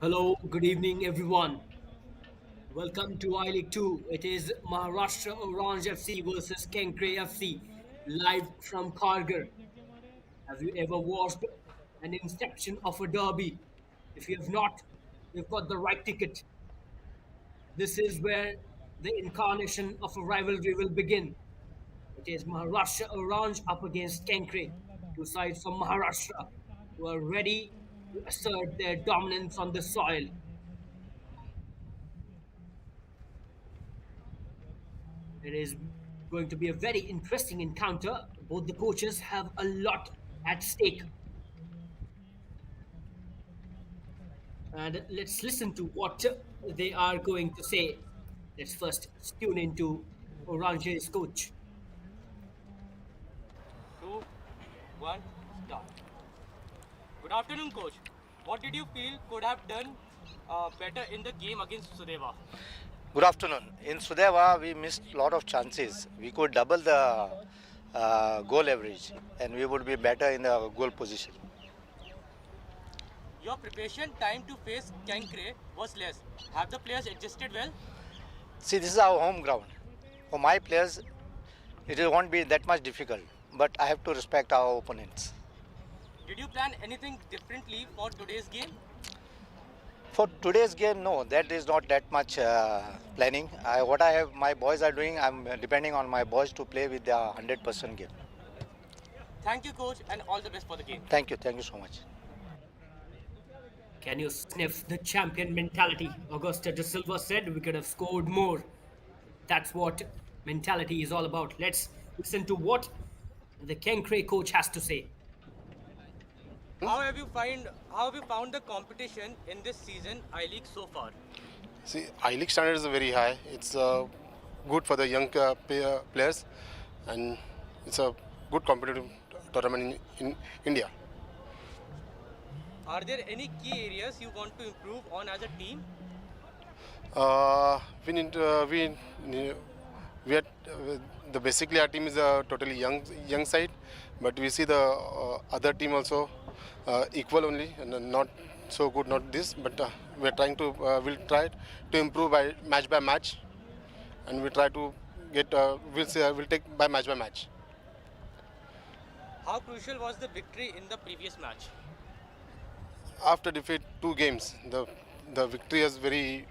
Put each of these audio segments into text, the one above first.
Hello, good evening, everyone. Welcome to I League 2. It is Maharashtra Oranje FC versus Kenkre FC, live from Kharghar. Have you ever watched an inception of a derby? If you have not, you've got the right ticket. This is where the incarnation of a rivalry will begin. It is Maharashtra Oranje up against Kenkre, two sides from Maharashtra who are ready to assert their dominance on the soil. It is going to be a very interesting encounter. Both the coaches have a lot at stake. And let's listen to what they are going to say. Let's first tune into Orange's coach. Two, one, start. Good afternoon, coach. What did you feel could have done better in the game against Sudeva? Good afternoon. In Sudeva, we missed a lot of chances. We could double the goal average and we would be better in the goal position. Your preparation time to face Kenkre was less. Have the players adjusted well? See, this is our home ground. For my players, won't be that much difficult, but I have to respect our opponents. Did you plan anything differently for today's game? For today's game, no, that is not that much planning. What I have, my boys are doing, I'm depending on my boys to play with their 100% game. Thank you, coach, and all the best for the game. Thank you so much. Can you sniff the champion mentality? Augusta de Silva said we could have scored more. That's what mentality is all about. Let's listen to what the Kenkre coach has to say. How have you found the competition in this season I League so far? See, I-League standards are very high. It's good for the young players, and it's a good competitive tournament in India. Are there any key areas you want to improve on as a team? We need we are the basically our team is a totally young side, but we see the other team also equal only and not so good, not this, but we're trying to we'll try to improve by match, and we try to get we'll take by match. How crucial was the victory in the previous match? After defeat 2 games, the victory is very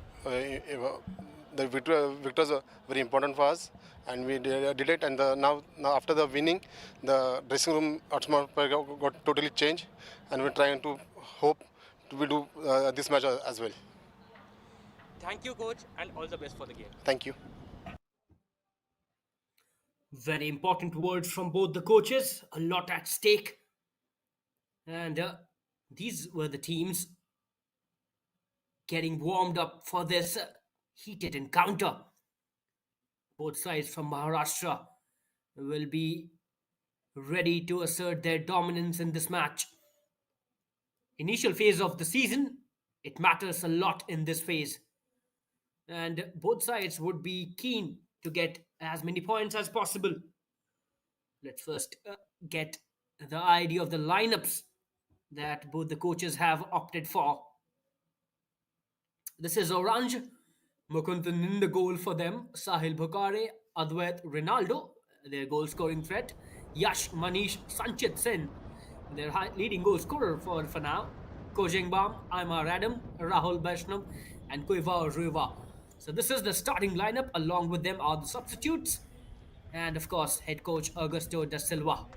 the victors are very important for us, and we did it. And now after the winning, the dressing room atmosphere got totally changed, and we're trying to hope we do this match as well. Thank you, coach, and all the best for the game. Thank you. Very important words from both the coaches, a lot at stake. And these were the teams getting warmed up for this heated encounter. Both sides from Maharashtra will be ready to assert their dominance in this match. Initial phase of the season, it matters a lot in this phase. And both sides would be keen to get as many points as possible. Let's first get the idea of the lineups that both the coaches have opted for. This is Orange, Mukundan in the goal for them, Sahil Bhukare, Advait Ronaldo, their goal scoring threat, Yash Manish Sanchit Sen, their leading goal scorer for now, Kojengbam, Aymar Adam, Rahul Vaishnav, and Kuiva Ruiva. So this is the starting lineup. Along with them are the substitutes, and of course, head coach Augusto da Silva.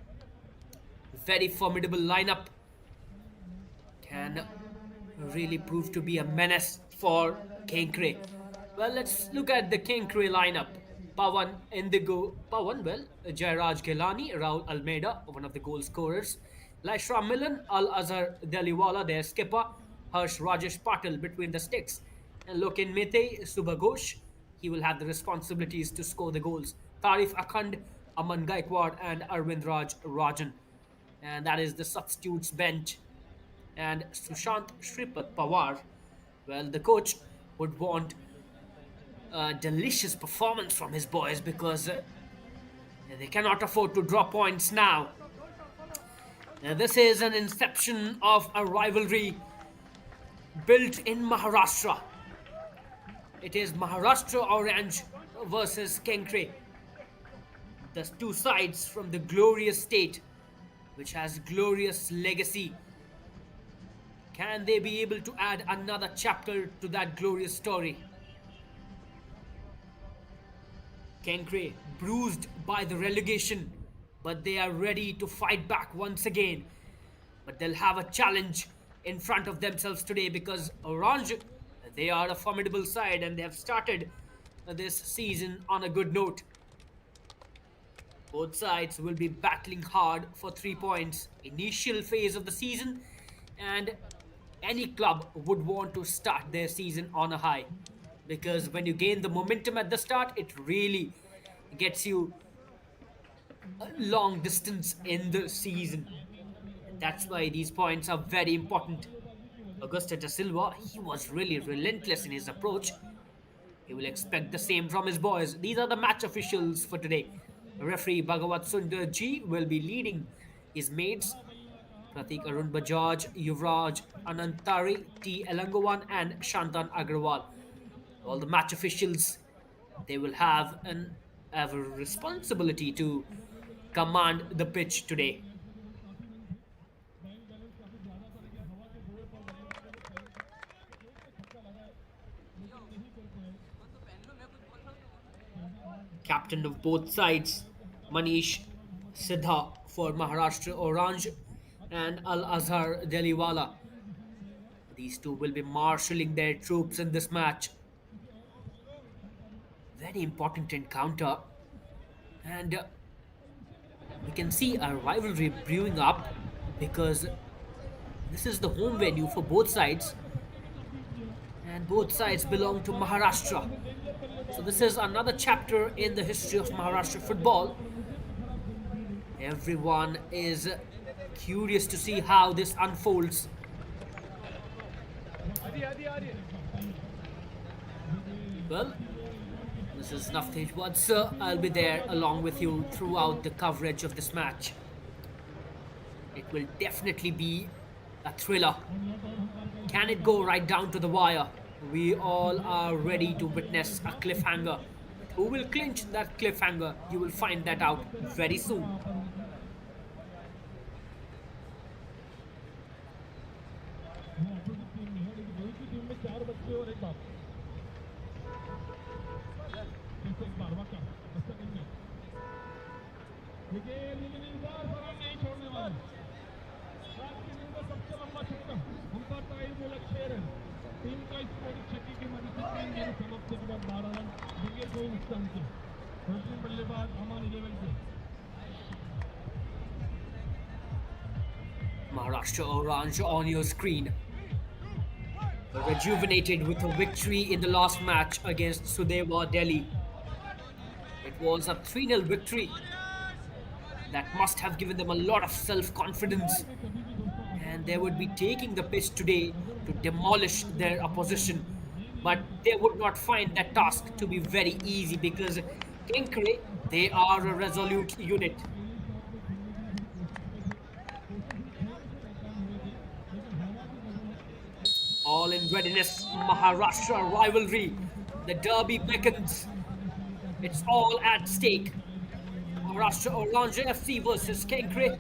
Very formidable lineup. Can really prove to be a menace for Kenkre. Well, let's look at the Kenkre lineup. Pawan Indigo, Pawan, well, Jairaj Ghelani, Raul Almeida, one of the goal scorers, Laishra Milan, Al Azhar Daliwala, their skipper, Harsh Rajesh Patil between the sticks, and Lokin Mete Subhagosh, he will have the responsibilities to score the goals. Tarif Akhand, Aman Gaikwad, and Arvind Raj Rajan. And that is the substitutes bench. And Sushant Shripat Pawar, well, the coach would want a delicious performance from his boys because they cannot afford to drop points now. This is an inception of a rivalry built in Maharashtra. It is Maharashtra Orange versus Kenkre. The two sides from the glorious state, which has glorious legacy. Can they be able to add another chapter to that glorious story? Kenkre, bruised by the relegation, but they are ready to fight back once again. But they'll have a challenge in front of themselves today because Orange, they are a formidable side and they have started this season on a good note. Both sides will be battling hard for 3 points. Initial phase of the season, and any club would want to start their season on a high because when you gain the momentum at the start, it really gets you a long distance in the season. And that's why these points are very important. Augusto da Silva, he was really relentless in his approach. He will expect the same from his boys. These are the match officials for today. Referee Bhagavat Sundar Ji will be leading his mates Pratik Arun Bajaj, Yuvraj Anantari, T. Elangovan, and Shantan Agrawal. All the match officials, they will have a responsibility to command the pitch today. Captain of both sides, Manish Siddha for Maharashtra Orange and Al Azhar Deliwala. These two will be marshalling their troops in this match. Very important encounter, and we can see a rivalry brewing up because this is the home venue for both sides, and both sides belong to Maharashtra. So this is another chapter in the history of Maharashtra football. Everyone is curious to see how this unfolds. Well, this is Navtej Wadsa. I'll be there along with you throughout the coverage of this match. It will definitely be a thriller. Can it go right down to the wire? We all are ready to witness a cliffhanger. Who will clinch that cliffhanger? You will find that out very soon. Maharashtra Orange on your screen. Rejuvenated with a victory in the last match against Sudeva Delhi. It was a 3-0 victory that must have given them a lot of self-confidence, and they would be taking the pitch today to demolish their opposition, but they would not find that task to be very easy because Kenkre, they are a resolute unit. All in readiness, Maharashtra rivalry. The derby beckons. It's all at stake. Maharashtra Oranje FC versus Kenkre.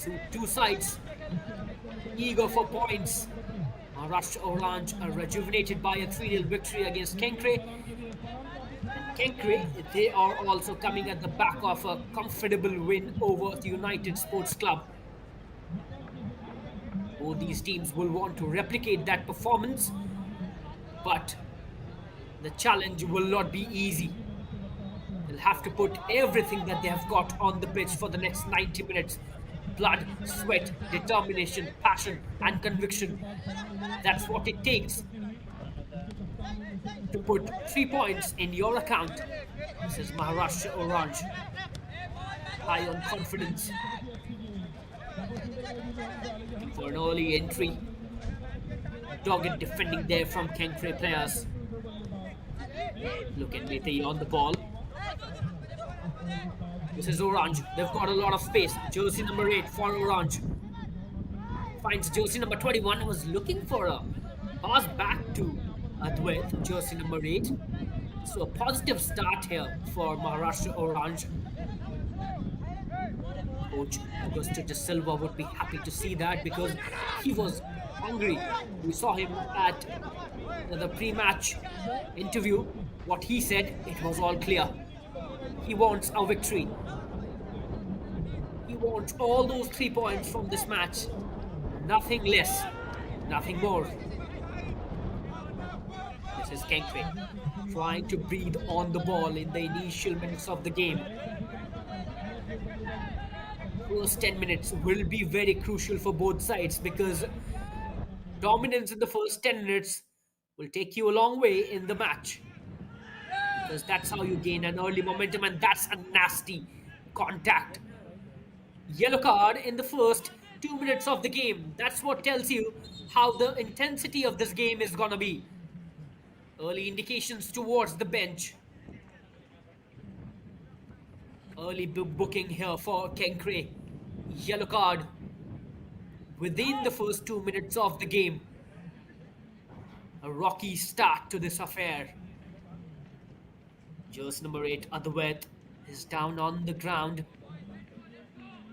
The two sides eager for points. Maharashtra Orange are rejuvenated by a 3-0 victory against Kenkre. And Kenkre, they are also coming at the back of a comfortable win over the United Sports Club. Both these teams will want to replicate that performance, but the challenge will not be easy. They'll have to put everything that they have got on the pitch for the next 90 minutes. Blood, sweat, determination, passion, and conviction. That's what it takes to put 3 points in your account. This is Maharashtra Orange. High on confidence. For an early entry. Dogged defending there from Kenkre players. Look at Mete on the ball. This is Orange. They've got a lot of space. Jersey number 8 for Orange. finds jersey number 21 and was looking for a pass back to Advait, jersey number 8. So a positive start here for Maharashtra Orange. Coach Augusto de Silva would be happy to see that because he was hungry. We saw him at the pre-match interview. What he said, it was all clear. He wants a victory. He wants all those 3 points from this match. Nothing less, nothing more. This is Kenkre trying to breathe on the ball in the initial minutes of the game. First 10 minutes will be very crucial for both sides because dominance in the first 10 minutes will take you a long way in the match. Because that's how you gain an early momentum, and that's a nasty contact. Yellow card in the first 2 minutes of the game. That's what tells you how the intensity of this game is gonna be. Early indications towards the bench. Early booking here for Kenkre. Yellow card within the first 2 minutes of the game. A rocky start to this affair. Jersey number 8, Advait, is down on the ground.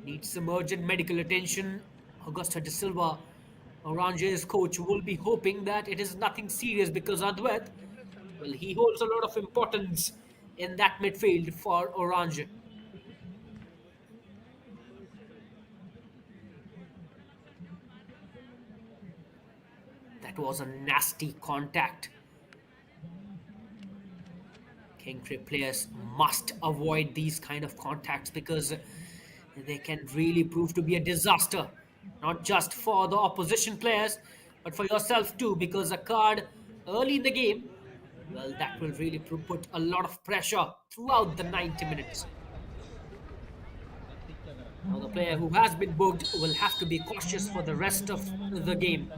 Needs some urgent medical attention. Augusto de Silva, Orange's coach, will be hoping that it is nothing serious because Advait, well, he holds a lot of importance in that midfield for Orange. That was a nasty contact. Kenkre players must avoid these kind of contacts because they can really prove to be a disaster, not just for the opposition players, but for yourself too, because a card early in the game, well, that will really put a lot of pressure throughout the 90 minutes. Now, the player who has been booked will have to be cautious for the rest of the game.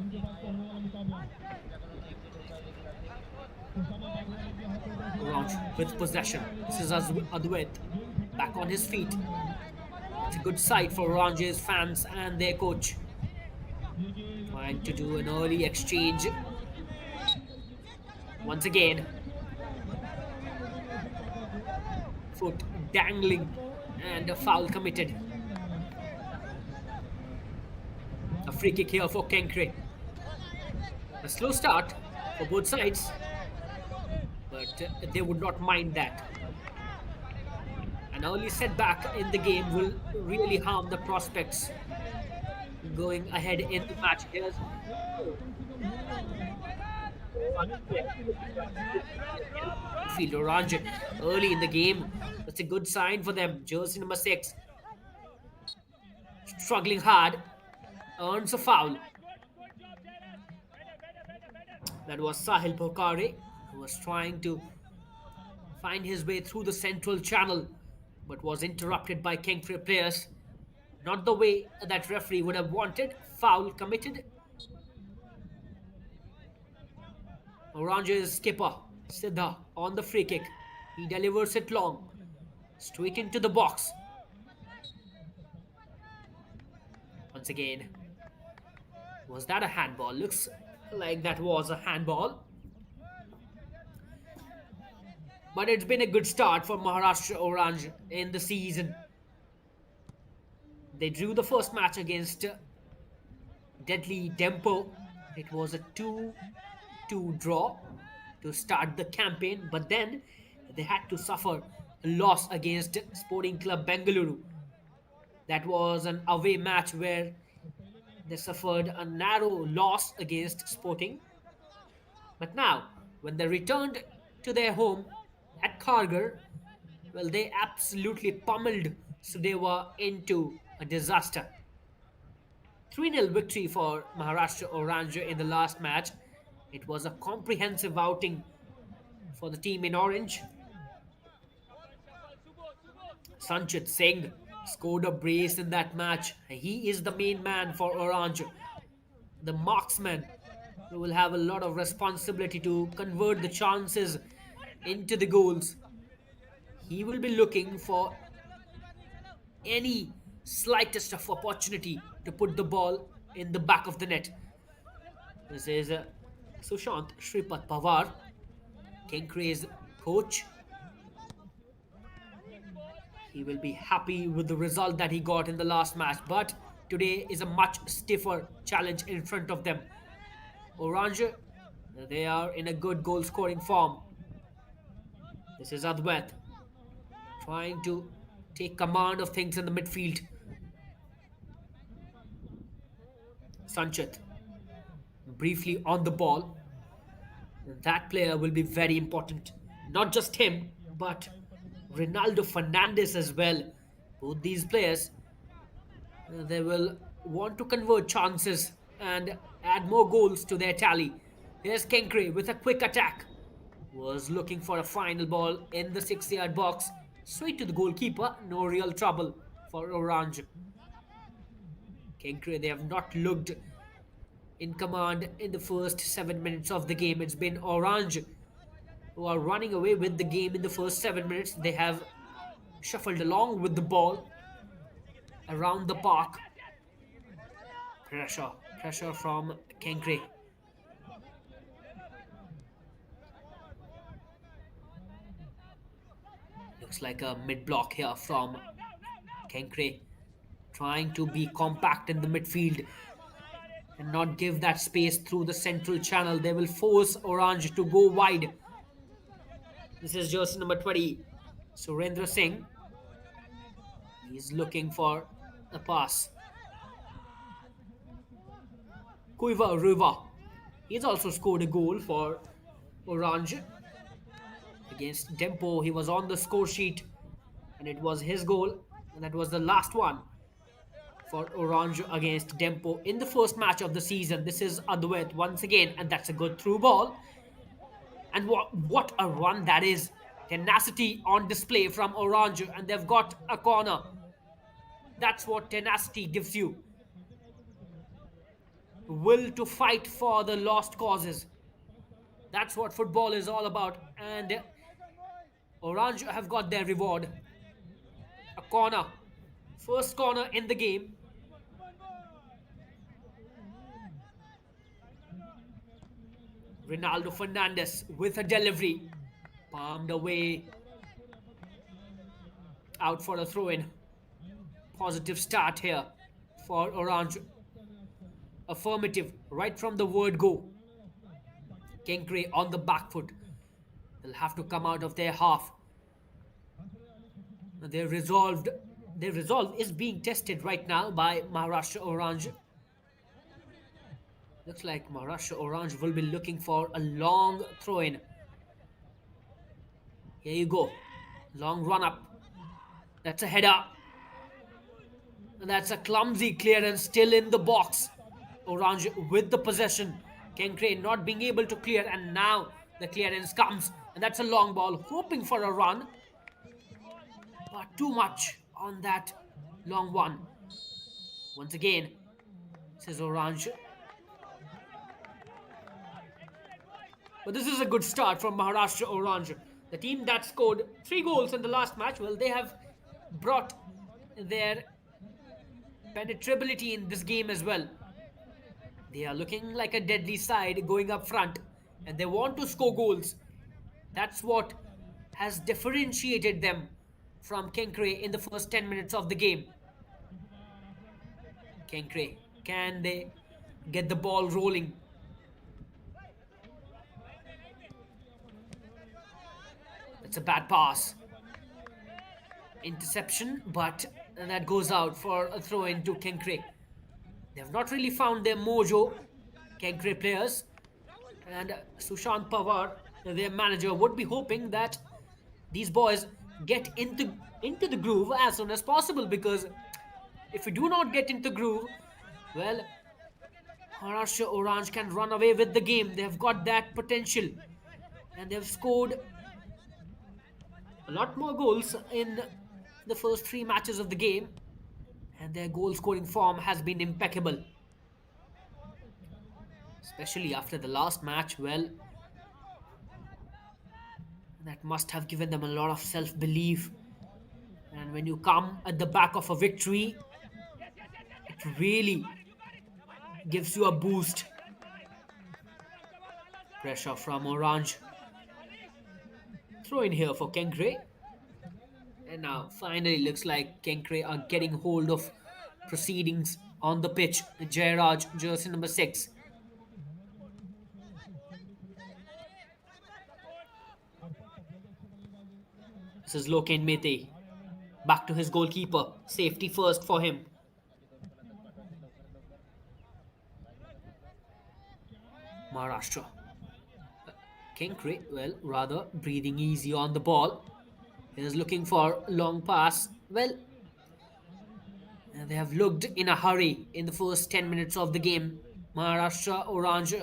Orange with possession. This is Advait back on his feet. It's a good sight for Orange's fans and their coach. Trying to do an early exchange. Once again, foot dangling and a foul committed. A free kick here for Kenkre. A slow start for both sides, but they would not mind that. An early setback in the game will really harm the prospects going ahead in the match. Here's field Orange early in the game. That's a good sign for them. Jersey number 6 struggling hard, earns a foul. That was Sahil Bhokare, who was trying to find his way through the central channel, but was interrupted by Kenkre players. Not the way that referee would have wanted. Foul committed. Orange's skipper, Siddha, on the free kick. He delivers it long, straight into the box. Once again, was that a handball? Looks like that was a handball. But it's been a good start for Maharashtra Orange in the season. They drew the first match against Deadly Dempo. It was a 2-2 draw to start the campaign, but then they had to suffer a loss against Sporting Club Bengaluru. That was an away match where they suffered a narrow loss against Sporting. But now, when they returned to their home at Kharghar, well, they absolutely pummeled Sudewa into a disaster. 3-0 victory for Maharashtra Oranje in the last match. It was a comprehensive outing for the team in orange. Sanchit Singh scored a brace in that match. He is the main man for Orange, the marksman who will have a lot of responsibility to convert the chances into the goals. He will be looking for any slightest of opportunity to put the ball in the back of the net. This is Sushant Shripat Pawar, Kenkre's coach. He will be happy with the result that he got in the last match, but today is a much stiffer challenge in front of them. Orange, they are in a good goal scoring form. This is Adwait trying to take command of things in the midfield. Sanchit briefly on the ball. That player will be very important. Not just him, but Ronaldo Fernandez as well. Both these players, they will want to convert chances and add more goals to their tally. Here's Kenkre with a quick attack. Was looking for a final ball in the 6-yard box. Straight to the goalkeeper. No real trouble for Orange. Kenkre, they have not looked in command in the first 7 minutes of the game. It's been Orange who are running away with the game in the first 7 minutes. They have shuffled along with the ball around the park. Pressure from Kenkre. Looks like a mid-block here from Kenkre, trying to be compact in the midfield and not give that space through the central channel. They will force Orange to go wide. This is jersey number 20, Surendra Singh. He's looking for a pass. Kuiva Riva. He's also scored a goal for Orange against Dempo. He was on the score sheet and it was his goal, and that was the last one for Orange against Dempo in the first match of the season. This is Adwait once again, and that's a good through ball. And what a run that is. Tenacity on display from Orange, and they've got a corner. That's what tenacity gives you. Will to fight for the lost causes. That's what football is all about. And Orange have got their reward. A corner. First corner in the game. Ronaldo Fernandez with a delivery. Palmed away. Out for a throw-in. Positive start here for Orange. Affirmative right from the word go. Kenkre on the back foot. They'll have to come out of their half. Their resolve is being tested right now by Maharashtra Oranje. Looks like Maharashtra Oranje will be looking for a long throw-in. Here you go. Long run-up. That's a header. And that's a clumsy clearance still in the box. Orange with the possession. Kenkre not being able to clear, and now the clearance comes. And that's a long ball, hoping for a run. But too much on that long one. Once again, says Orange. But this is a good start from Maharashtra Orange. The team that scored 3 goals in the last match, well, they have brought their penetrability in this game as well. They are looking like a deadly side going up front, and they want to score goals. That's what has differentiated them from Kenkre in the first 10 minutes of the game. Kenkre, can they get the ball rolling? It's a bad pass. Interception, but that goes out for a throw in to Kenkre. They have not really found their mojo, Kenkre players. And Sushant Pawar, their manager, would be hoping that these boys get into the groove as soon as possible, because if we do not get into the groove, well, Maharashtra Orange can run away with the game. They have got that potential, and they have scored a lot more goals in the first 3 matches of the game, and their goal scoring form has been impeccable, especially after the last match. Well, that must have given them a lot of self-belief, and when you come at the back of a victory, it really gives you a boost. Pressure from Orange. Throw in here for Kenkre. And now finally looks like Kenkre are getting hold of proceedings on the pitch. Jairaj, jersey number 6. This is Loken Mete. Back to his goalkeeper. Safety first for him. Maharashtra. Kenkre, well, rather breathing easy on the ball. He is looking for a long pass. Well, they have looked in a hurry in the first 10 minutes of the game. Maharashtra Orange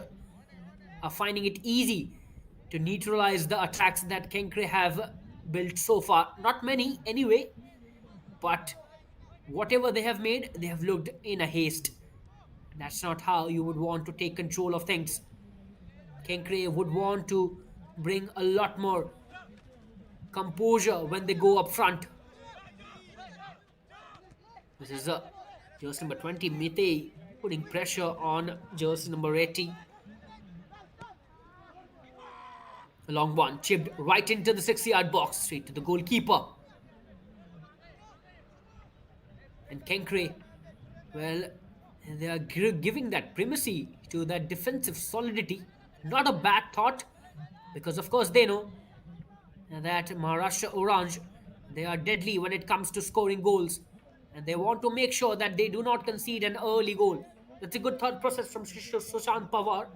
are finding it easy to neutralize the attacks that Kenkre have built so far. Not many, anyway, but whatever they have made, they have looked in a haste. That's not how you would want to take control of things. Kenkre would want to bring a lot more composure when they go up front. This is jersey number 20, Mite, putting pressure on jersey number 80. A long one, chipped right into the 6-yard box, straight to the goalkeeper. And Kenkre, well, they are giving that primacy to that defensive solidity. Not a bad thought, because of course they know that Maharashtra Orange, they are deadly when it comes to scoring goals. And they want to make sure that they do not concede an early goal. That's a good thought process from Sushant Pawar.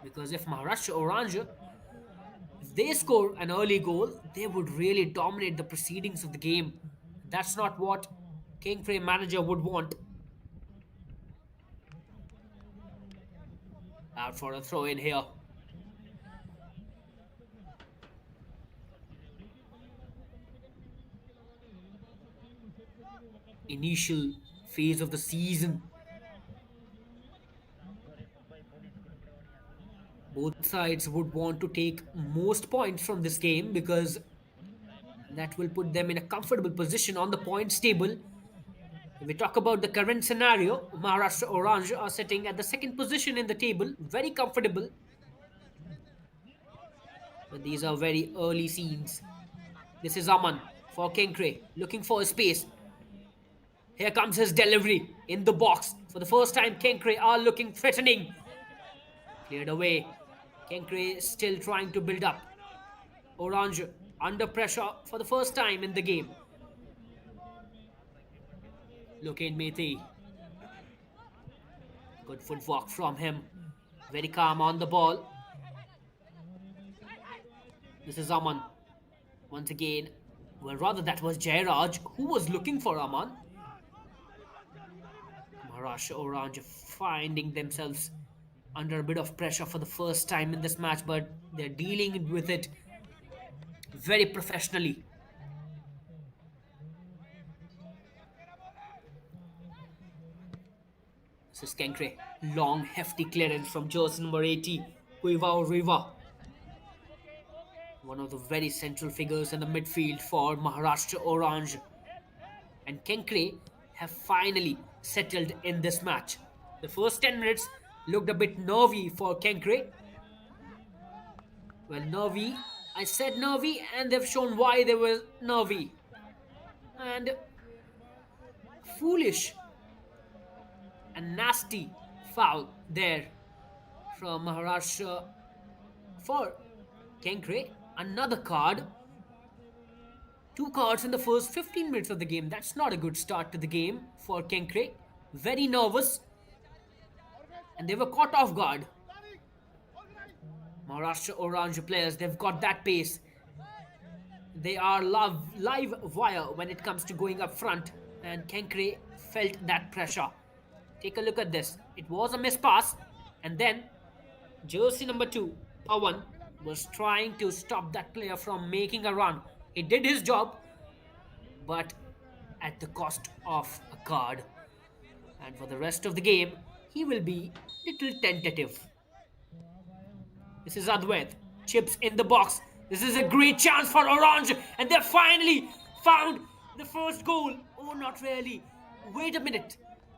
Because if Maharashtra Orange, if they score an early goal, they would really dominate the proceedings of the game. That's not what Kenkre manager would want. Out for a throw in here. Initial phase of the season. Both sides would want to take most points from this game because that will put them in a comfortable position on the points table. If we talk about the current scenario, Maharashtra Orange are sitting at the second position in the table, very comfortable. But these are very early scenes. This is Aman for Kenkre, looking for a space. Here comes his delivery in the box. For the first time, Kenkre are looking threatening. Cleared away. Kenkre still trying to build up. Orange under pressure for the first time in the game. Loken Mete. Good footwork from him. Very calm on the ball. This is Aman. Once again, well, rather that was Jairaj who was looking for Aman. Maharashtra Orange finding themselves under a bit of pressure for the first time in this match, but they're dealing with it very professionally. This is Kenkre. Long, hefty clearance from jersey number 80, Kuiva Riva. One of the very central figures in the midfield for Maharashtra Orange. And Kenkre have finally settled in this match. The first 10 minutes looked a bit nervy for Kenkre. Well, nervy. I said nervy, and they've shown why they were nervy. And foolish and nasty foul there from Maharashtra for Kenkre. Another card. 2 cards in the first 15 minutes of the game. That's not a good start to the game for Kenkre. Very nervous. And they were caught off guard. Maharashtra Orange players, they've got that pace. They are live wire when it comes to going up front. And Kenkre felt that pressure. Take a look at this. It was a miss pass. And then jersey number 2, Pawan, was trying to stop that player from making a run. He did his job, but at the cost of a card. And for the rest of the game, he will be little tentative. This is Adwait. Chips in the box. This is a great chance for Orange. And they finally found the first goal. Oh, not really. Wait a minute.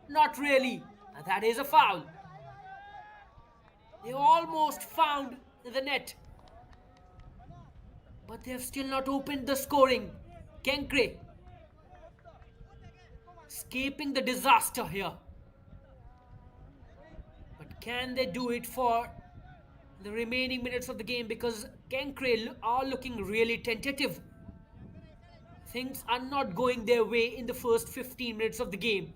Not really. And that is a foul. They almost found the net, but they have still not opened the scoring. Kenkre escaping the disaster here. But can they do it for the remaining minutes of the game? Because Kenkre are looking really tentative. Things are not going their way in the first 15 minutes of the game.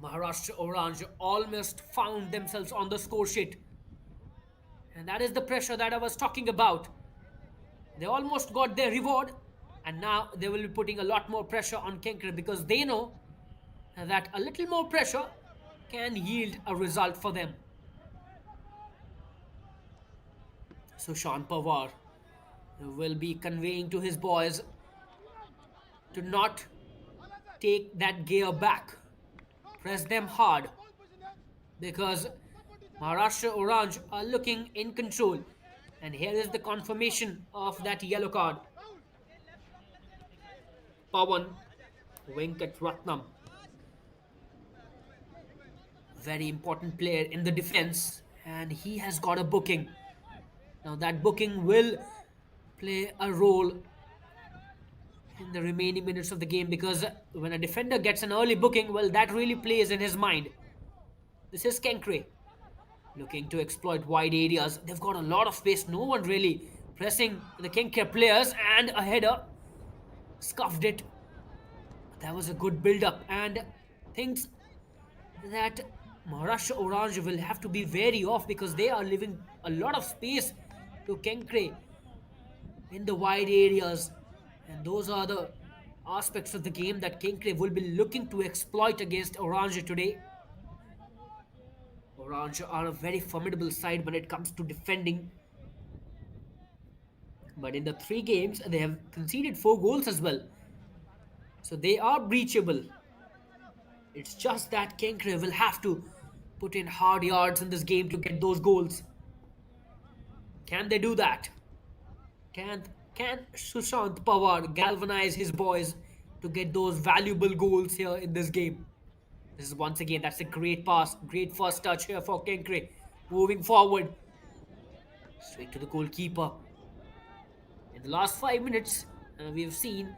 Maharashtra Oranje almost found themselves on the score sheet. And that is the pressure that I was talking about. They almost got their reward, and now they will be putting a lot more pressure on Kenkre because they know that a little more pressure can yield a result for them. So Sean Pawar will be conveying to his boys to not take that gear back. Press them hard because Maharashtra Orange are looking in control. And here is the confirmation of that yellow card. Pawan Venkat Ratnam, very important player in the defense, and he has got a booking. Now that booking will play a role in the remaining minutes of the game because when a defender gets an early booking, well, that really plays in his mind. This is Kenkre looking to exploit wide areas. They've got a lot of space. No one really pressing the Kenkre players, and a header scuffed it. That was a good build-up, and things that Maharashtra Orange will have to be very off because they are leaving a lot of space to Kenkre in the wide areas, and those are the aspects of the game that Kenkre will be looking to exploit against Orange today. Orange are a very formidable side when it comes to defending, but in the 3 games they have conceded 4 goals as well, so they are breachable. It's just that Kenkre will have to put in hard yards in this game to get those goals. Can they do that? Can Sushant Pawar galvanize his boys to get those valuable goals here in this game? This is once again, that's a great pass, great first touch here for Kenkre. Moving forward, straight to the goalkeeper. In the last 5 minutes, we have seen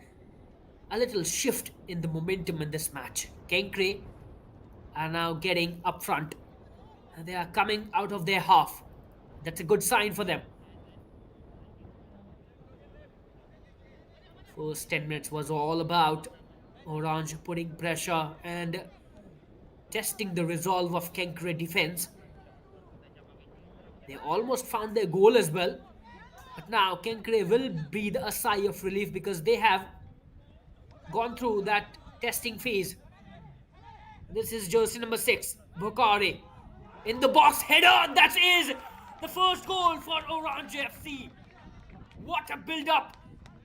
a little shift in the momentum in this match. Kenkre are now getting up front, and they are coming out of their half. That's a good sign for them. First 10 minutes was all about Orange putting pressure and testing the resolve of Kenkre defense. They almost found their goal as well, but now Kenkre will breathe a sigh of relief because they have gone through that testing phase. This is jersey number 6, Bokare. In the box, header, that is the first goal for Orange FC. What a build-up,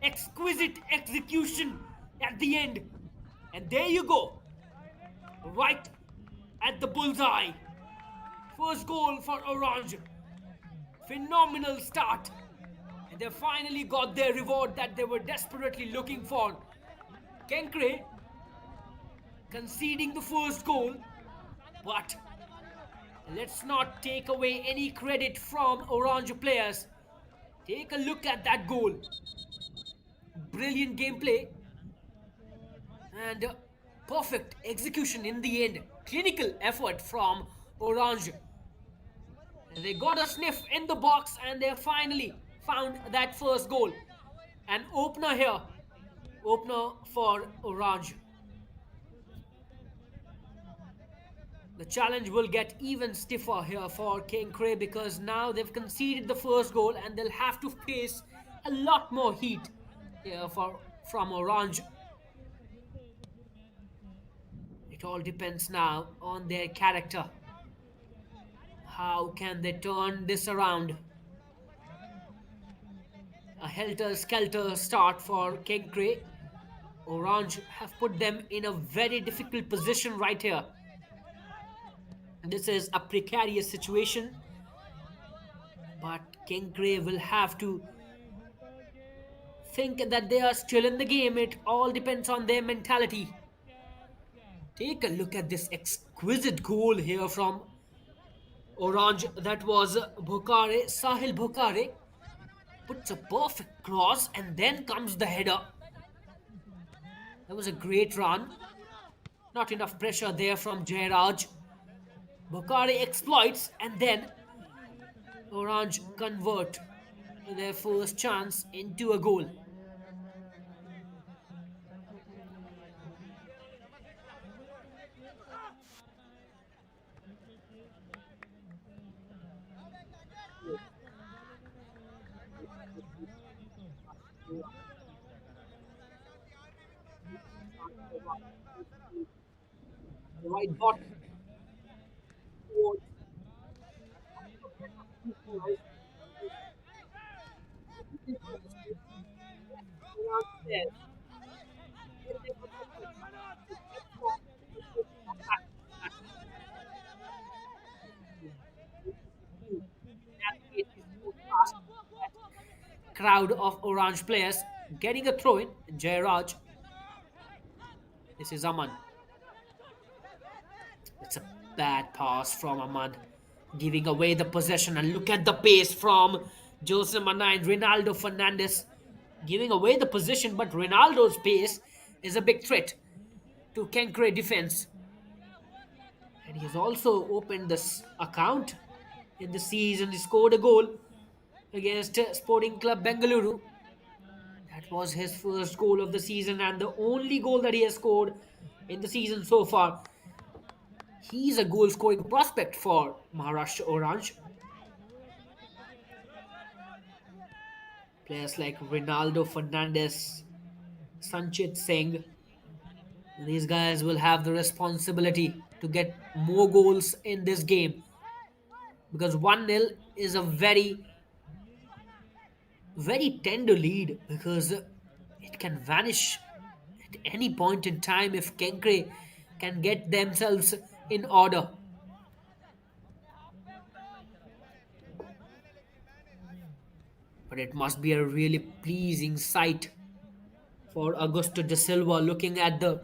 exquisite execution at the end. And there you go, right at the bullseye. First goal for Orange. Phenomenal start. And they finally got their reward that they were desperately looking for. Kenkre conceding the first goal, but let's not take away any credit from Orange players. Take a look at that goal. Brilliant gameplay and perfect execution in the end. Clinical effort from Orange. They got a sniff in the box and they finally found that first goal. An opener here. Opener for Oranje. The challenge will get even stiffer here for Kenkre because now they've conceded the first goal and they'll have to face a lot more heat here from Orange. It all depends now on their character. How can they turn this around? A helter-skelter start for Kenkre. Orange have put them in a very difficult position right here. This is a precarious situation, but Kenkre will have to think that they are still in the game. It all depends on their mentality. Take a look at this exquisite exquisite goal here from Orange. That was Bhokare, Sahil Bhokare. Puts a perfect cross and then comes the header. That was a great run. Not enough pressure there from Jairaj. Bhokare exploits and then Orange convert their first chance into a goal. Right bottom. Crowd of Orange players getting a throw in. Jairaj. This is Aman. It's a bad pass from Aman, giving away the possession. And look at the pace from Jose Mana and Ronaldo Fernandez, giving away the position. But Ronaldo's pace is a big threat to Kenkre defense. And he's also opened this account in the season. He scored a goal against Sporting Club Bengaluru. That was his first goal of the season and the only goal that he has scored in the season so far. He's a goal scoring prospect for Maharashtra Orange. Players like Ronaldo Fernandez, Sanchit Singh, these guys will have the responsibility to get more goals in this game because 1-0 is a very tender lead because it can vanish at any point in time if Kenkre can get themselves in order. But it must be a really pleasing sight for Augusto de Silva looking at the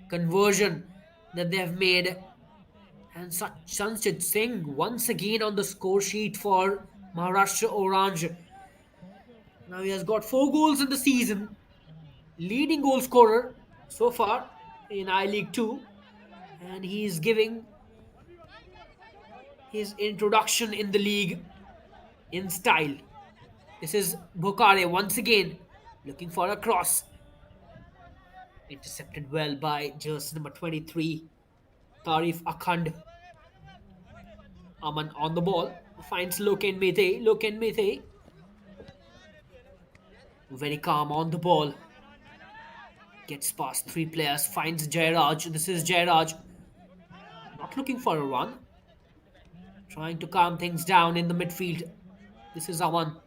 conversion that they have made. And Sanchit Singh once again on the score sheet for Maharashtra Orange. Now he has got 4 goals in the season, leading goal scorer so far in I League 2, and he is giving his introduction in the league in style. This is Bhokare once again looking for a cross. Intercepted well by jersey number 23, Tarif Akhand. Aman on the ball, finds Loken Mete. Loken Mete, very calm on the ball. Gets past 3 players, finds Jairaj. This is Jairaj. Not looking for a run. Trying to calm things down in the midfield. This is Aman.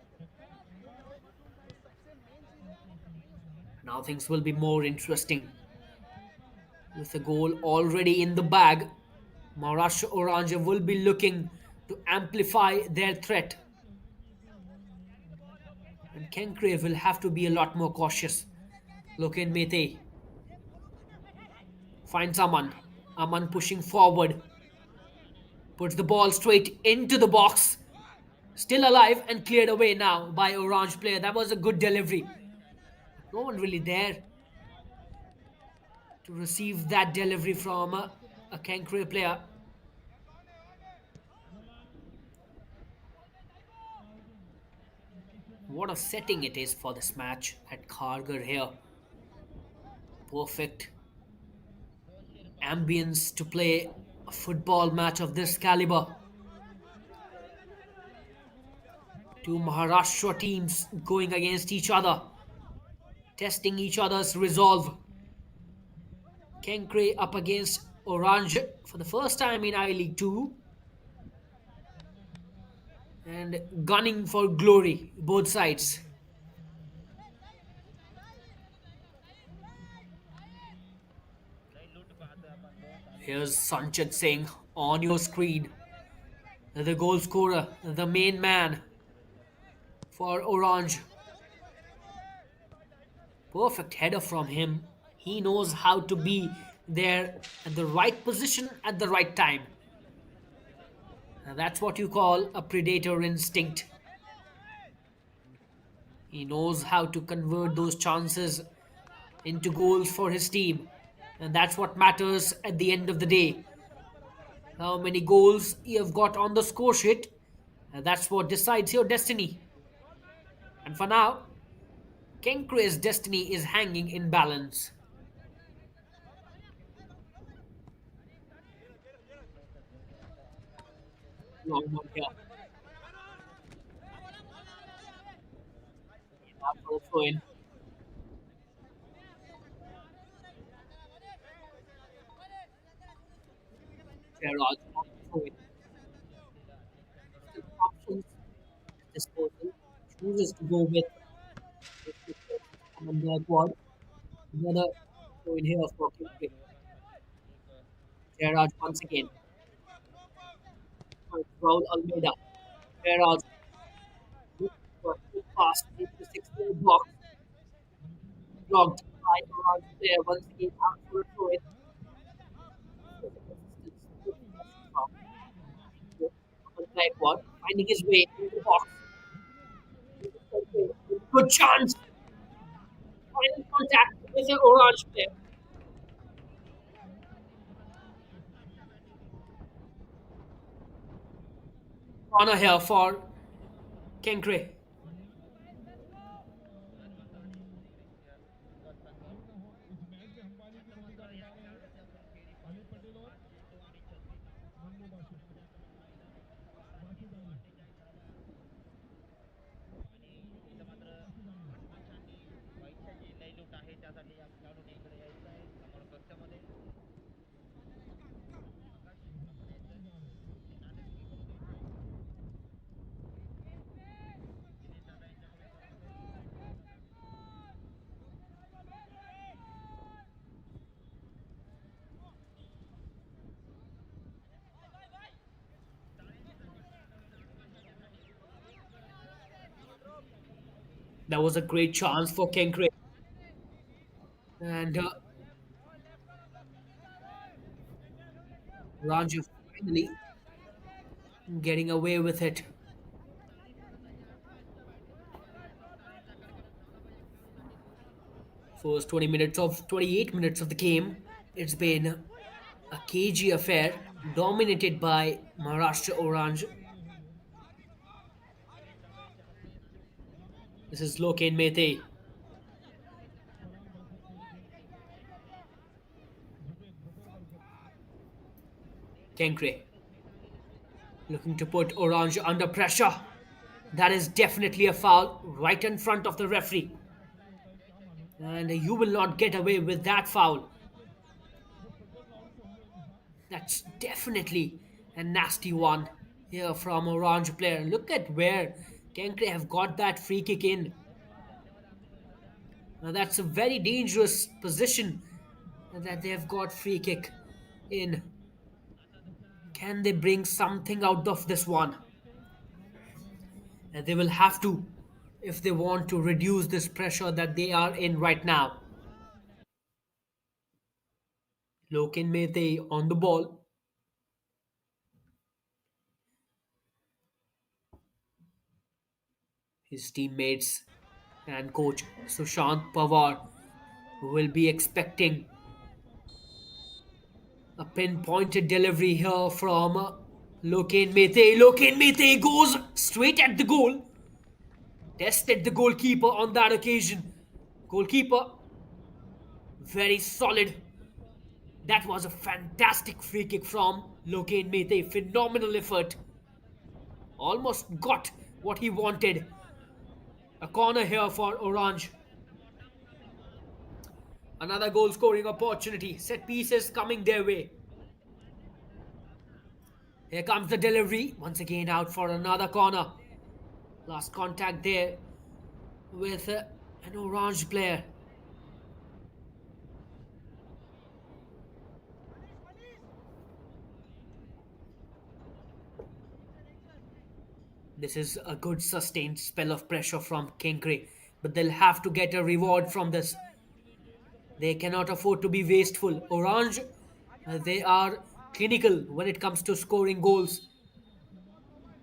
Now things will be more interesting. With a goal already in the bag, Maharashtra Oranje will be looking to amplify their threat. And Kenkre will have to be a lot more cautious. Loken Mete finds Aman. Aman pushing forward. Puts the ball straight into the box. Still alive and cleared away now by Orange player. That was a good delivery. No one really there to receive that delivery from a Kenkre player. What a setting it is for this match at Kharghar here. Perfect ambience to play a football match of this caliber. Two Maharashtra teams going against each other, testing each other's resolve. Kenkre up against Orange for the first time in I League 2. And gunning for glory, both sides. Here's Sanchit Singh on your screen. The goal scorer, the main man for Orange. Perfect header from him. He knows how to be there at the right position at the right time. And that's what you call a predator instinct. He knows how to convert those chances into goals for his team. And that's what matters at the end of the day. How many goals you have got on the score sheet, that's what decides your destiny. And for now, Kenkre's destiny is hanging in balance. Long one here. Now for a throw in. Gerrard on the throw in. Still options at disposal. Chooses to go with and quad. Another throw in here for Kenkre. Gerrard once again. Raul Almeida. Gerrard looking for a quick pass into the 6-yard box. Blocked by Gerrard's player once again out for a throw in. Backward, finding his way into the box. Good chance. Final contact with the orange player. Corner here for Kenkre. That was a great chance for Kenkre. And Ranju finally getting away with it. First 20 minutes of 28 minutes of the game. It's been a cagey affair dominated by Maharashtra Oranje. This is Loken Mete. Kenkre looking to put Orange under pressure. That is definitely a foul right in front of the referee. And you will not get away with that foul. That's definitely a nasty one here from Orange player. Look at where Kenkre have got that free kick in. Now that's a very dangerous position that they have got free kick in. Can they bring something out of this one? And they will have to if they want to reduce this pressure that they are in right now. Loken Mete on the ball. His teammates and coach Sushant Pawar will be expecting a pinpointed delivery here from Loken Mete. Loken Mete goes straight at the goal. Tested the goalkeeper on that occasion. Goalkeeper, very solid. That was a fantastic free kick from Loken Mete. Phenomenal effort. Almost got what he wanted. A corner here for Orange. Another goal scoring opportunity. Set pieces coming their way. Here comes the delivery. Once again out for another corner. Last contact there with an Orange player. This is a good sustained spell of pressure from Kenkre, but they'll have to get a reward from this. They cannot afford to be wasteful. Orange, they are clinical when it comes to scoring goals,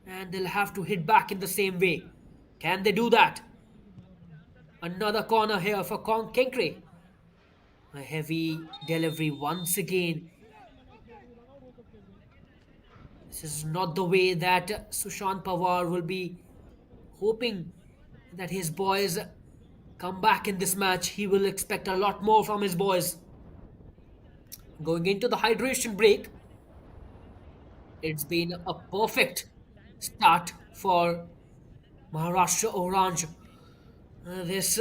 and they'll have to hit back in the same way. Can they do that? Another corner here for Kenkre. A heavy delivery once again. This is not the way that Sushant Pawar will be hoping that his boys come back in this match. He will expect a lot more from his boys. Going into the hydration break, it's been a perfect start for Maharashtra Orange. This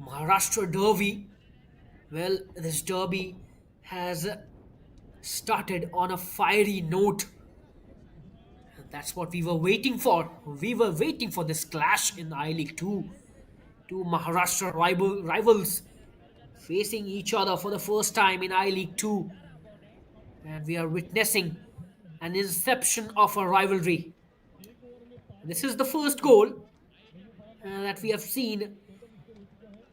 Maharashtra Derby, well, this derby has started on a fiery note. And that's what we were waiting for. We were waiting for this clash in I League 2. Two Maharashtra rivals facing each other for the first time in I League 2. And we are witnessing an inception of a rivalry. This is the first goal that we have seen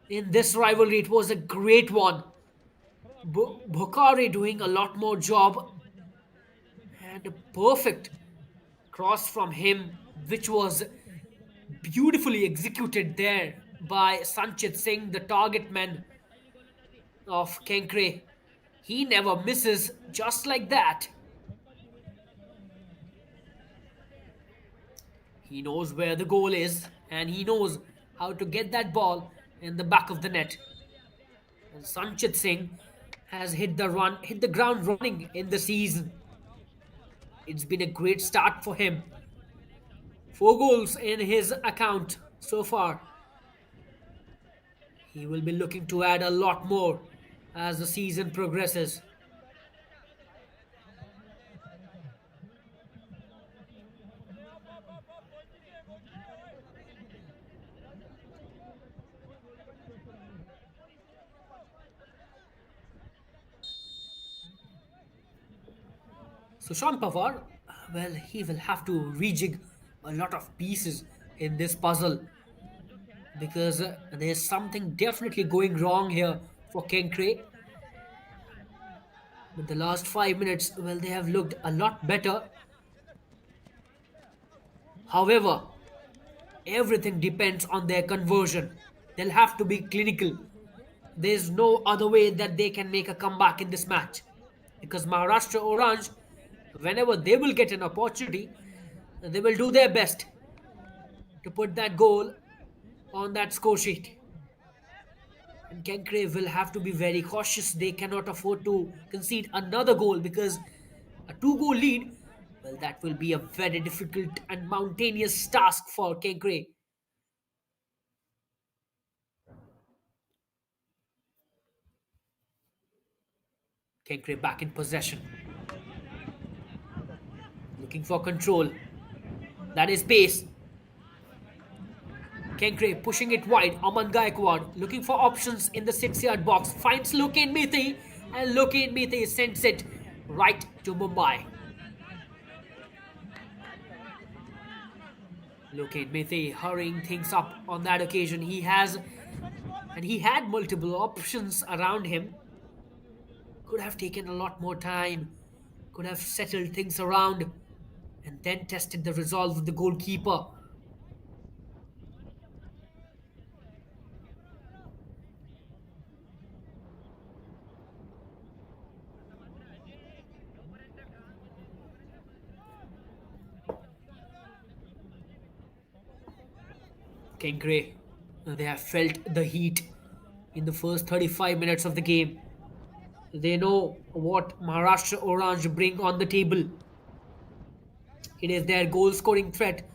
in this rivalry. It was a great one. Bhokare doing a lot more job, and a perfect cross from him, which was beautifully executed there by Sanchit Singh, the target man of Kenkre. He never misses just like that. He knows where the goal is, and he knows how to get that ball in the back of the net. And Sanchit Singh has hit the ground running in the season. It's been a great start for him. 4 goals in his account so far. He will be looking to add a lot more as the season progresses. Sushant Pawar, well, he will have to rejig a lot of pieces in this puzzle because there's something definitely going wrong here for Kenkre. But the last 5 minutes, well, they have looked a lot better. However, everything depends on their conversion. They'll have to be clinical. There's no other way that they can make a comeback in this match because Maharashtra Orange, whenever they will get an opportunity, they will do their best to put that goal on that score sheet. And Kenkre will have to be very cautious. They cannot afford to concede another goal because a 2 goal lead, well, that will be a very difficult and mountainous task for Kenkre. Kenkre back in possession, looking for control. That is pace. Kenkre pushing it wide. Aman Gaikwad looking for options in the 6-yard box. Finds Loken Mithi, and Loken Mithi sends it right to Mumbai. Loken Mithi hurrying things up on that occasion. He had multiple options around him. Could have taken a lot more time. Could have settled things around and then tested the resolve of the goalkeeper. Kenkre, they have felt the heat in the first 35 minutes of the game. They know what Maharashtra Orange bring on the table. It is their goal scoring threat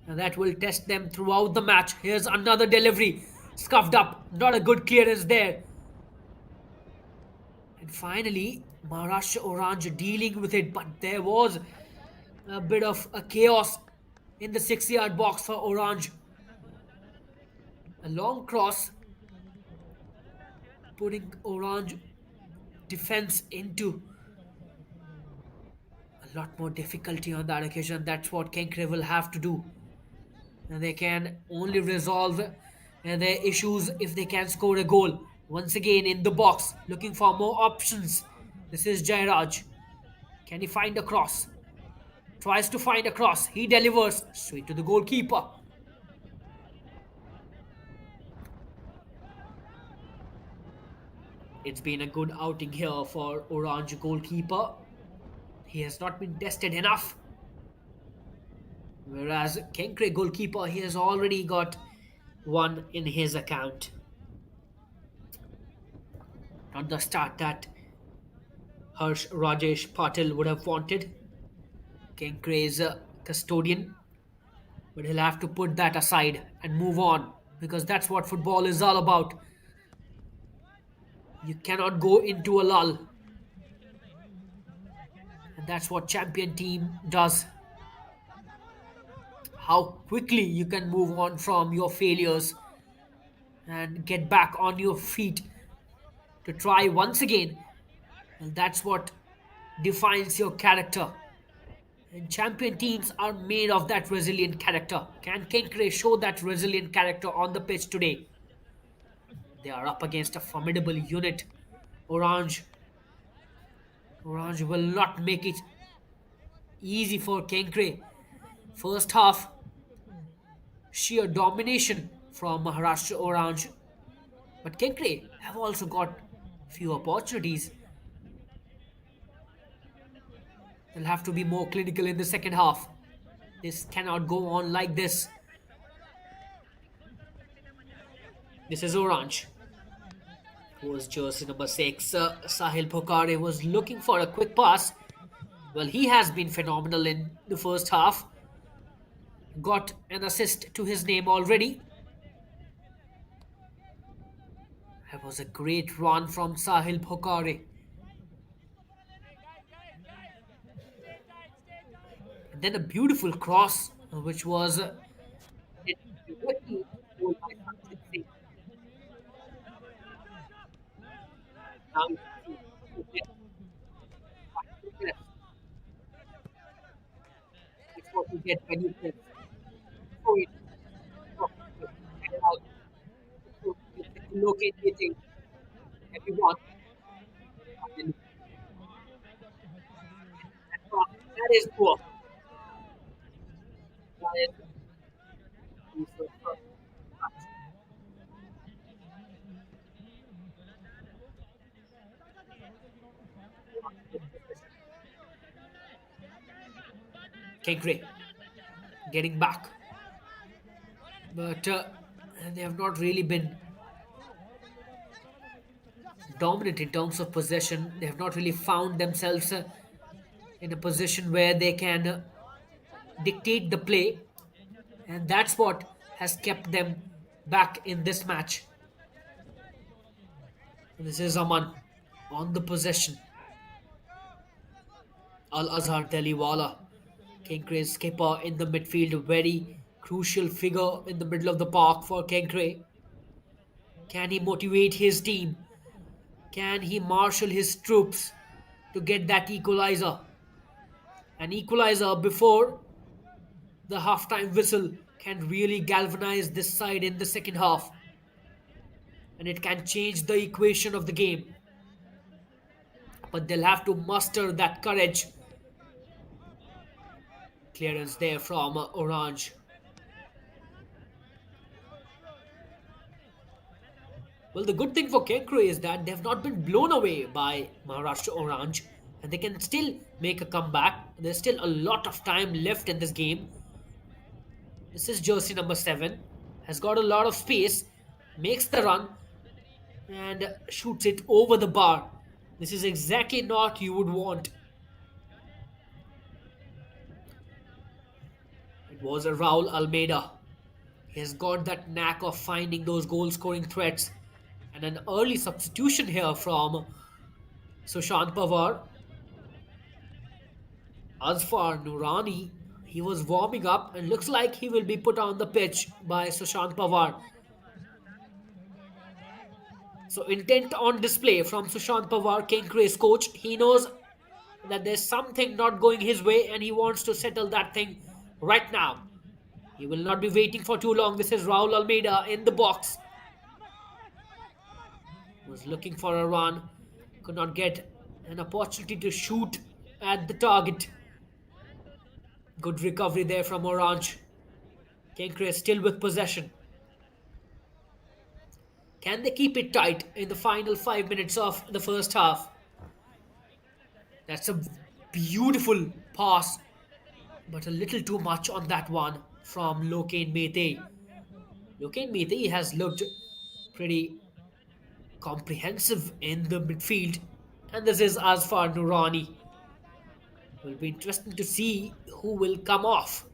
and that will test them throughout the match. Here's another delivery. Scuffed up. Not a good clearance there. And finally, Maharashtra Oranje dealing with it. But there was a bit of a chaos in the 6-yard box for Orange. A long cross putting Orange defense into a lot more difficulty on that occasion. That's what Kenkre will have to do. And they can only resolve their issues if they can score a goal. Once again in the box, looking for more options. This is Jairaj. Can he find a cross? Tries to find a cross. He delivers straight to the goalkeeper. It's been a good outing here for Orange goalkeeper. He has not been tested enough. Whereas Kenkre goalkeeper, he has already got one in his account. Not the start that Harsh Rajesh Patil would have wanted. Kenkre is a custodian, but he'll have to put that aside and move on because that's what football is all about. You cannot go into a lull, and that's what champion team does. How quickly you can move on from your failures and get back on your feet to try once again. And that's what defines your character. And champion teams are made of that resilient character. Can Kenkre show that resilient character on the pitch today? They are up against a formidable unit. Orange. Orange will not make it easy for Kenkre. First half, sheer domination from Maharashtra Orange. But Kenkre have also got few opportunities. They'll have to be more clinical in the second half. This cannot go on like this. This is Orange. Who was jersey number 6? Sahil Phokare was looking for a quick pass. Well, he has been phenomenal in the first half. Got an assist to his name already. That was a great run from Sahil Phokare. And then a beautiful cross, which was now it's what you get when you press. So locate anything everyone. That is poor. That is Kenkre getting back. But they have not really been dominant in terms of possession. They have not really found themselves in a position where they can dictate the play, and that's what has kept them back in this match. This is Aman on the possession. Al Azhar Deliwala, Kenkre's skipper in the midfield, a very crucial figure in the middle of the park for Kenkre. Can he motivate his team? Can he marshal his troops to get that equalizer? An equalizer before the halftime whistle can really galvanize this side in the second half. And it can change the equation of the game. But they'll have to muster that courage. Clearance there from Orange. Well, the good thing for Kenkre is that they have not been blown away by Maharashtra Orange, and they can still make a comeback. There's still a lot of time left in this game. This is jersey number 7. Has got a lot of space. Makes the run. And shoots it over the bar. This is exactly not you would want. It was a Raul Almeida. He has got that knack of finding those goal-scoring threats. And an early substitution here from Sushant Pawar. Azfar Nurani, he was warming up and looks like he will be put on the pitch by Sushant Pawar. So intent on display from Sushant Pawar, Kenkre's coach. He knows that there's something not going his way and he wants to settle that thing right now. He will not be waiting for too long. This is Raul Almeida in the box. Was looking for a run, could not get an opportunity to shoot at the target. Good recovery there from Orange. Kenkre still with possession. Can they keep it tight in the final 5 minutes of the first half? That's a beautiful pass, but a little too much on that one from Loken Mete. Loken Mete has looked pretty comprehensive in the midfield, and this is Azfar Nurani. Will be interesting to see who will come off.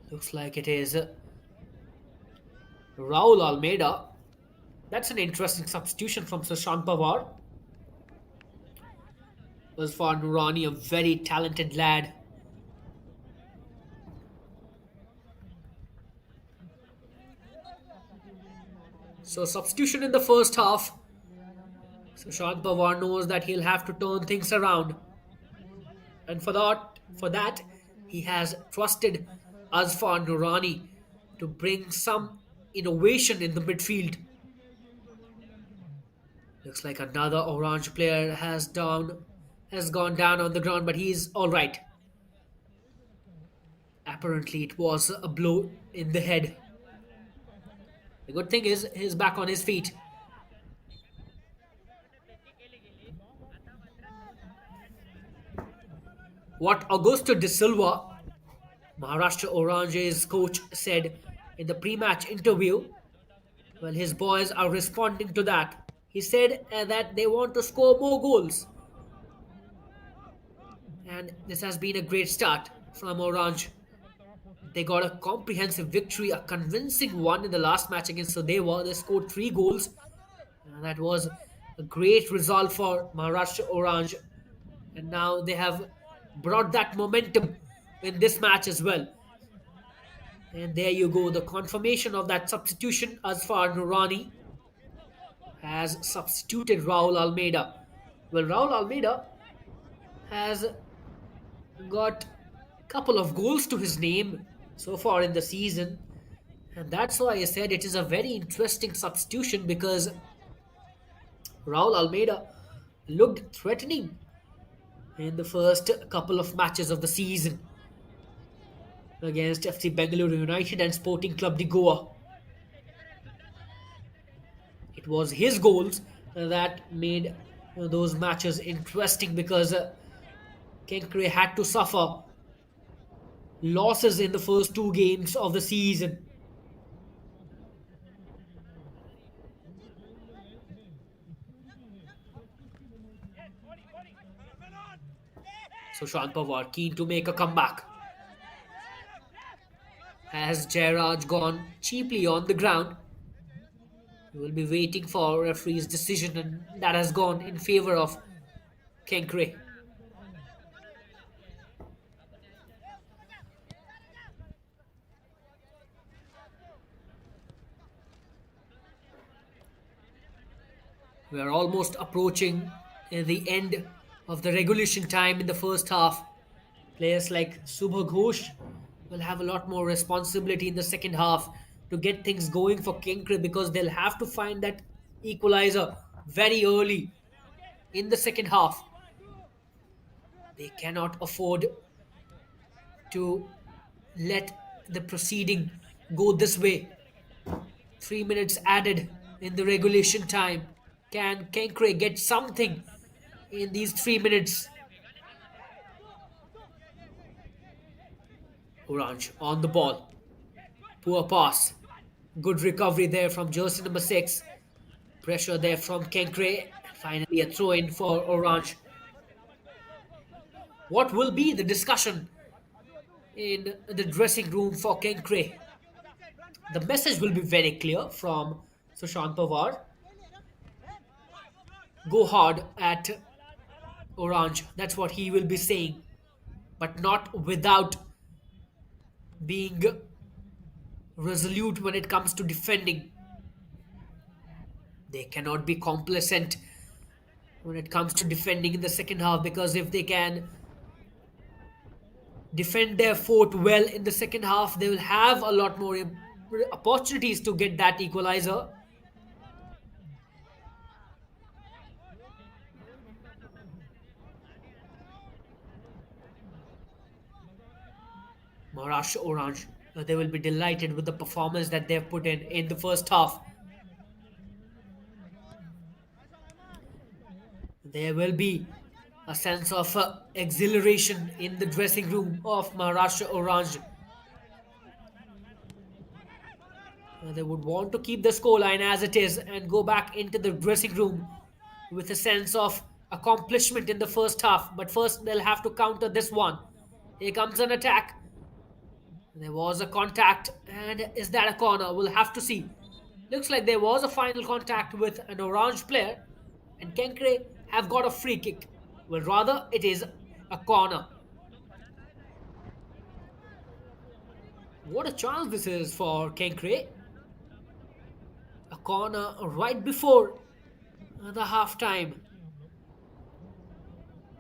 Looks like it is Raul Almeida. That's an interesting substitution from Sushant Pawar. Azfar Nurani, a very talented lad. So substitution in the first half. Sushant Pawar knows that he'll have to turn things around. And for that, he has trusted Azfar Nurani to bring some innovation in the midfield. Looks like another Orange player has gone down on the ground, but he's all right. Apparently, it was a blow in the head. The good thing is he's back on his feet. What Augusto De Silva, Maharashtra Orange's coach, said in the pre-match interview, well, his boys are responding to that. He said that they want to score more goals. And this has been a great start from Orange. They got a comprehensive victory, a convincing one in the last match against Sodeva. They scored 3 goals. That was a great result for Maharashtra Orange. And now they have brought that momentum in this match as well. And there you go, the confirmation of that substitution. Azfar Nurani has substituted Raul Almeida. Well, Raul Almeida has got a couple of goals to his name so far in the season. And that's why I said it is a very interesting substitution, because Raul Almeida looked threatening in the first couple of matches of the season against FC Bengaluru United and Sporting Club de Goa. It was his goals that made those matches interesting, because Kenkre had to suffer losses in the first 2 games of the season. So Sushant Pawar keen to make a comeback. Has Jairaj gone cheaply on the ground? We will be waiting for referee's decision, and that has gone in favor of Kenkre. We are almost approaching the end of the regulation time in the first half. Players like Subha Ghosh will have a lot more responsibility in the second half to get things going for Kenkre, because they'll have to find that equalizer very early in the second half. They cannot afford to let the proceeding go this way. 3 minutes added in the regulation time. Can Kenkre get something in these 3 minutes? Orange on the ball. Poor pass. Good recovery there from jersey number 6. Pressure there from Kenkre. Finally a throw in for Orange. What will be the discussion in the dressing room for Kenkre? The message will be very clear from Sushant Pawar. Go hard at Orange. That's what he will be saying. But not without being resolute when it comes to defending. They cannot be complacent when it comes to defending in the second half, because if they can defend their fort well in the second half, they will have a lot more opportunities to get that equalizer. Maharashtra Orange, they will be delighted with the performance that they've put in the first half. There will be a sense of exhilaration in the dressing room of Maharashtra Orange. They would want to keep the scoreline as it is and go back into the dressing room with a sense of accomplishment in the first half. But first, they'll have to counter this one. Here comes an attack. There was a contact, and is that a corner? We'll have to see. Looks like there was a final contact with an orange player, and Kenkre have got a free kick. Well, rather, it is a corner. What a chance this is for Kenkre. A corner right before the halftime.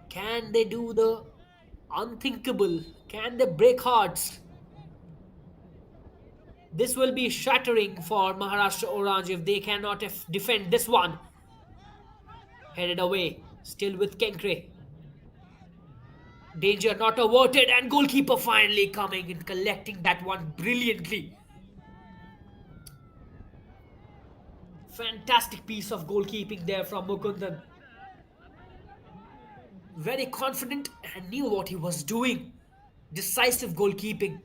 Can they do the unthinkable? Can they break hearts? This will be shattering for Maharashtra Orange if they cannot defend this one. Headed away, still with Kenkre. Danger not averted, and goalkeeper finally coming and collecting that one brilliantly. Fantastic piece of goalkeeping there from Mukundan. Very confident and knew what he was doing. Decisive goalkeeping.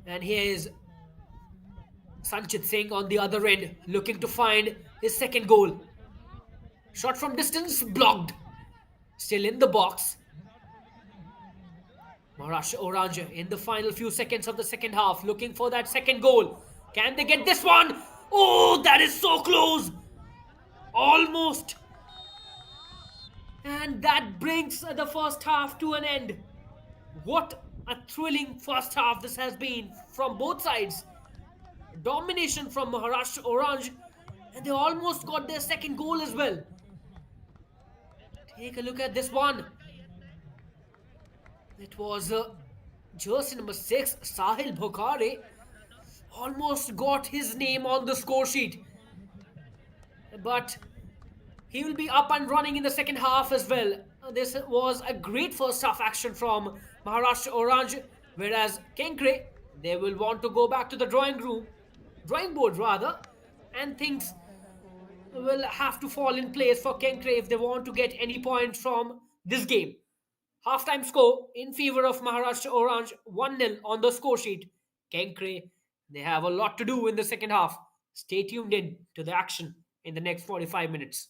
And here is Sanchit Singh on the other end, looking to find his second goal. Shot from distance, blocked. Still in the box. Maharashtra Orange in the final few seconds of the second half, looking for that second goal. Can they get this one? Oh, that is so close. Almost. And that brings the first half to an end. What a thrilling first half this has been from both sides. Domination from Maharashtra Orange, and they almost got their second goal as well. Take a look at this one. It was jersey number 6, Sahil Bhokare, almost got his name on the score sheet. But he will be up and running in the second half as well. This was a great first half action from Maharashtra Orange, whereas Kenkre, they will want to go back to the drawing board rather, and things will have to fall in place for Kenkre if they want to get any points from this game. Halftime score in favor of Maharashtra Orange, 1-0 on the score sheet. Kenkre, they have a lot to do in the second half. Stay tuned in to the action in the next 45 minutes.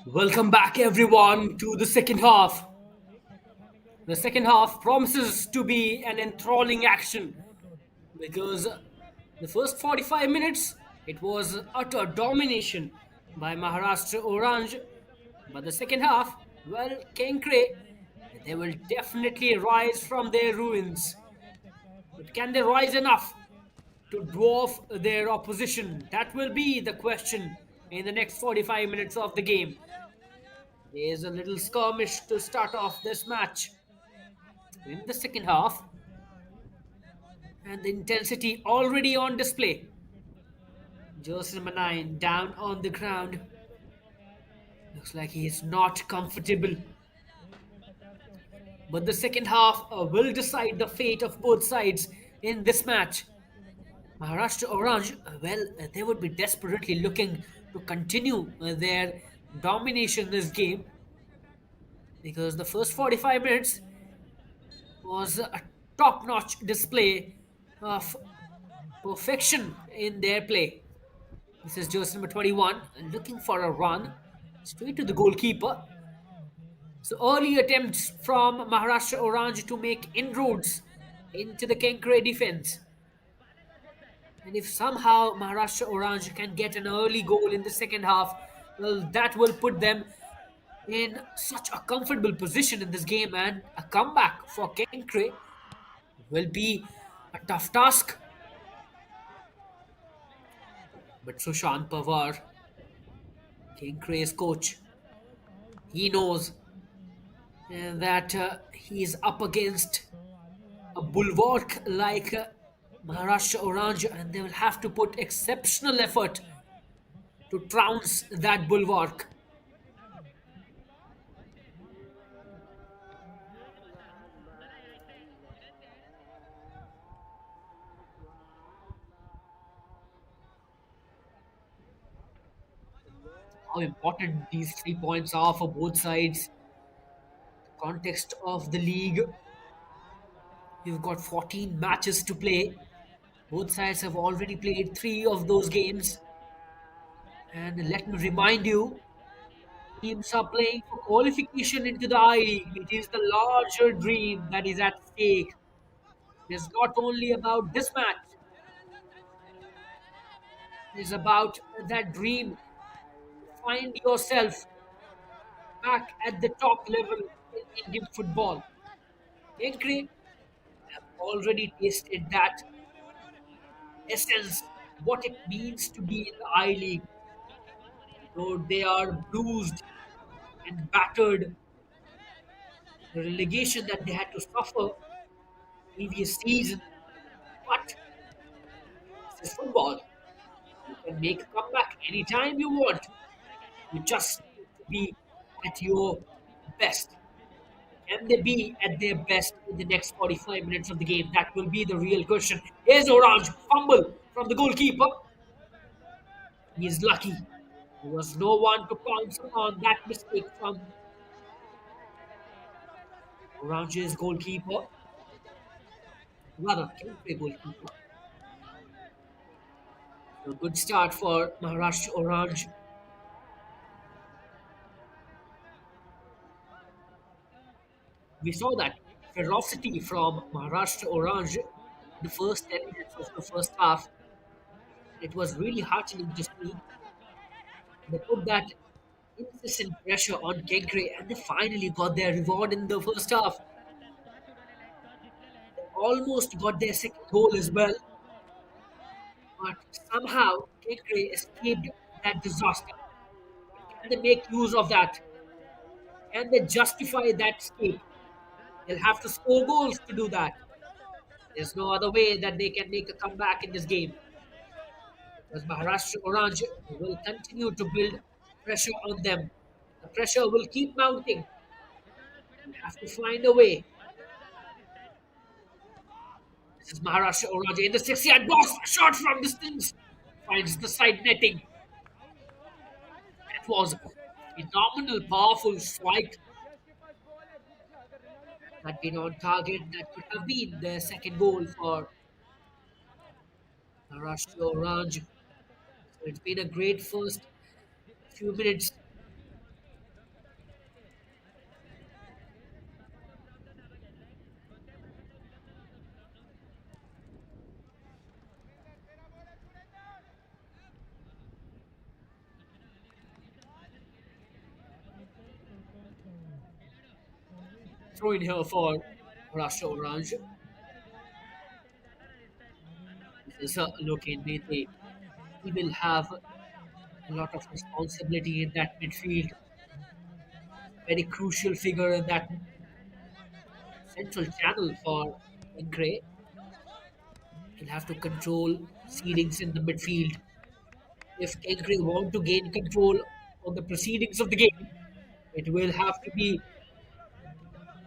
Welcome back, everyone, to the second half. The second half promises to be an enthralling action because the first 45 minutes it was utter domination by Maharashtra Orange, but the second half, well, Kenkre, they will definitely rise from their ruins. But can they rise enough to dwarf their opposition? That will be the question in the next 45 minutes of the game. There's a little skirmish to start off this match in the second half, and the intensity already on display. Jersey number 9 down on the ground. Looks like he is not comfortable. But the second half will decide the fate of both sides in this match. Maharashtra Orange, well, they would be desperately looking to continue their domination in this game because the first 45 minutes was a top notch display of perfection in their play. This is jersey number 21 looking for a run straight to the goalkeeper. So early attempts from Maharashtra Orange to make inroads into the Kenkre defense. And if somehow Maharashtra Orange can get an early goal in the second half, well, that will put them in such a comfortable position in this game, and a comeback for Kenkre will be a tough task. But Sushant Pawar, Kenkre's coach, he knows that he is up against a bulwark like Maharashtra Orange, and they will have to put exceptional effort to trounce that bulwark. How important these 3 points are for both sides. Context of the league, you've got 14 matches to play. Both sides have already played three of those games. And let me remind you, teams are playing for qualification into the I League. It is the larger dream that is at stake. It is not only about this match, it is about that dream to find yourself back at the top level in Indian football. Kenkre have already tasted that essence, what it means to be in the I League. Though they are bruised and battered, the relegation that they had to suffer previous season. But this is football. You can make a comeback anytime you want. You just need to be at your best. Can they be at their best in the next 45 minutes of the game? That will be the real question. Here's Orange, fumble from the goalkeeper. He is lucky. There was no one to pounce on that mistake from Orange's goalkeeper. Rather, Kenkre goalkeeper. So good start for Maharashtra Orange. We saw that ferocity from Maharashtra Orange the first 10 minutes of the first half. It was really heartening to see. They put that incessant pressure on Kenkre and they finally got their reward in the first half. They almost got their second goal as well, but somehow Kenkre escaped that disaster. Can they make use of that? Can they justify that escape? They'll have to score goals to do that. There's no other way that they can make a comeback in this game. Because Maharashtra Orange will continue to build pressure on them. The pressure will keep mounting. We have to find a way. This is Maharashtra Orange in the 6 yard box. Shot from distance. Finds the side netting. That was a phenomenal, powerful strike. That been on target. That could have been the second goal for Maharashtra Oranje. So it's been a great first few minutes. Throw in here for Maharashtra Oranje. This is a look in Mete. He will have a lot of responsibility in that midfield. Very crucial figure in that central channel for Kenkre. He'll have to control proceedings in the midfield. If Kenkre want to gain control on the proceedings of the game, it will have to be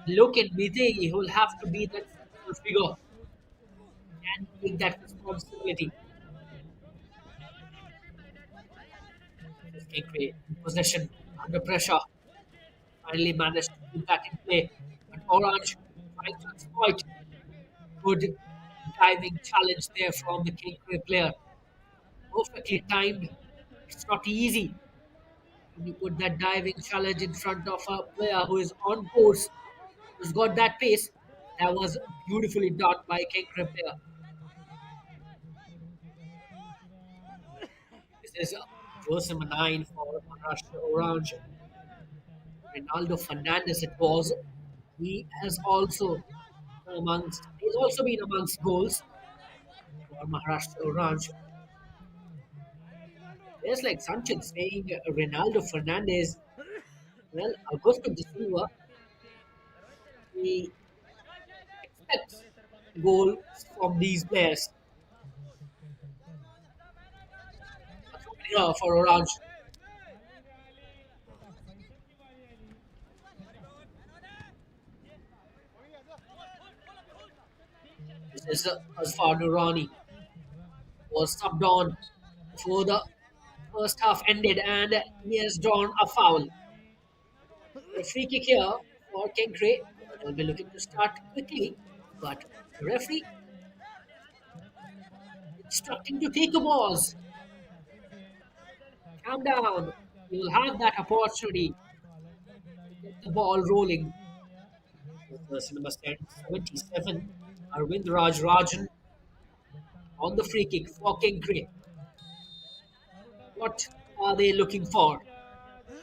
look at Mite. He will have to be that central figure and take that responsibility. This Kenkre in possession under pressure finally managed to put that in play. But Orange trying to exploit good diving challenge there from the Kenkre player. Perfectly timed. It's not easy when you put that diving challenge in front of a player who is on course, who's got that pace. That was beautifully done by Kenkre player. This is jersey number 9 for Maharashtra Orange. Ronaldo Fernandez it was. He's also been amongst goals for Maharashtra Oranje. Players like Sanchez saying Ronaldo Fernandez, well, Augusto de Silva, he expects goals from these players. For Orange, this is Asfar Nurani was subbed on before the first half ended and he has drawn a foul. A free kick here for Kenkre. They'll be looking to start quickly, but the referee instructing to take a pause. Calm down. You'll have that opportunity to get the ball rolling. Person number 77, Arvind Raj Rajan on the free kick for Kenkre. What are they looking for?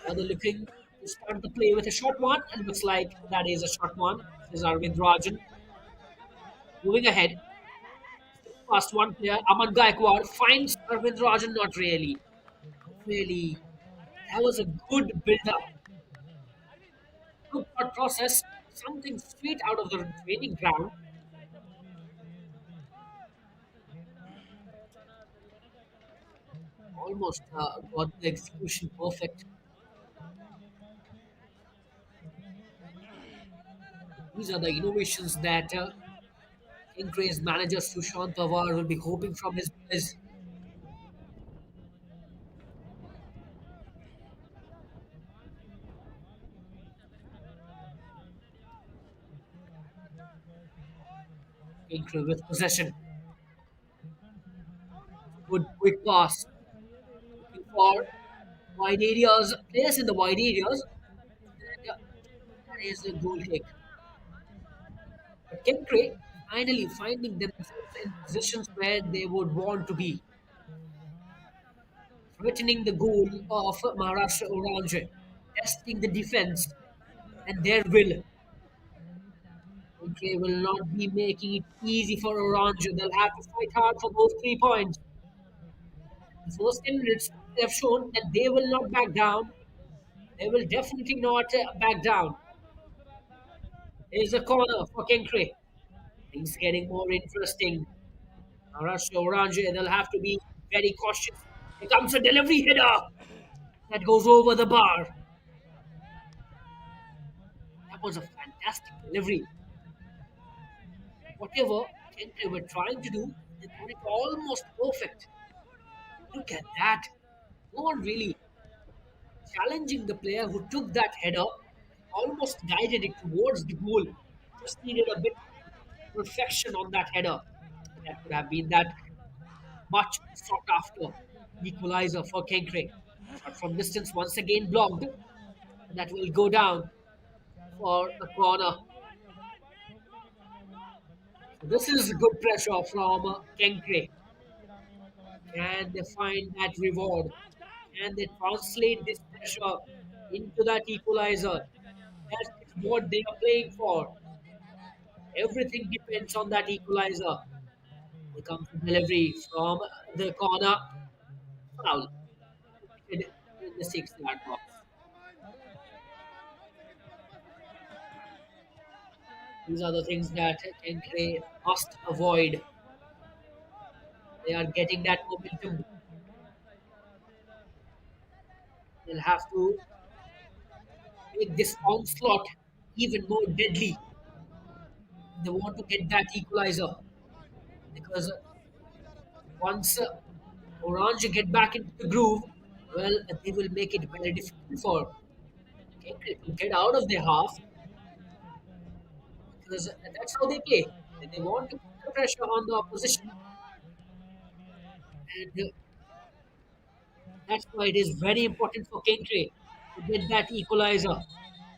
Are they looking to start the play with a short one? It looks like that is a short one. This is Arvind Rajan. Moving ahead. Past one player, Aman Gaikwad finds Arvind Rajan. Not really. Not really. That was a good build-up. Good thought process. Something straight out of the training ground. Almost got the execution perfect. These are the innovations that Kenkre's manager Sushant Pawar will be hoping from his players. Kenkre with possession. Good quick pass. Looking for wide areas, players in the wide areas. And that is a goal kick. But Kenkre finally finding themselves in positions where they would want to be. Threatening the goal of Maharashtra Oranje. Testing the defense and their will. Kenkre will not be making it easy for Oranje. They'll have to fight hard for those 3 points. The first 10 minutes, they have shown that they will not back down. They will definitely not back down. Here's a corner for Kenkre. Things getting more interesting. Maharashtra Oranje, they'll have to be very cautious. Here comes a delivery header that goes over the bar. That was a fantastic delivery. Whatever Kenkre were trying to do, they got it almost perfect. Look at that. No one really challenging the player who took that header, almost guided it towards the goal. Just needed a bit perfection on that header. That would have been that much sought after equalizer for Kenkre. Shot from distance once again blocked. And that will go down for the corner. So this is good pressure from Kenkre. Can they find that reward? Can they translate this pressure into that equalizer? That is what they are playing for. Everything depends on that equalizer. Here comes the delivery from the corner. Foul. In the 6 yard box. These are the things that Kenkre must avoid. They are getting that momentum. They'll have to make this onslaught even more deadly. They want to get that equalizer because once Orange get back into the groove, well, they will make it very difficult for Kenkre to get out of their half because that's how they play. They want to put the pressure on the opposition, and that's why it is very important for Kenkre to get that equalizer.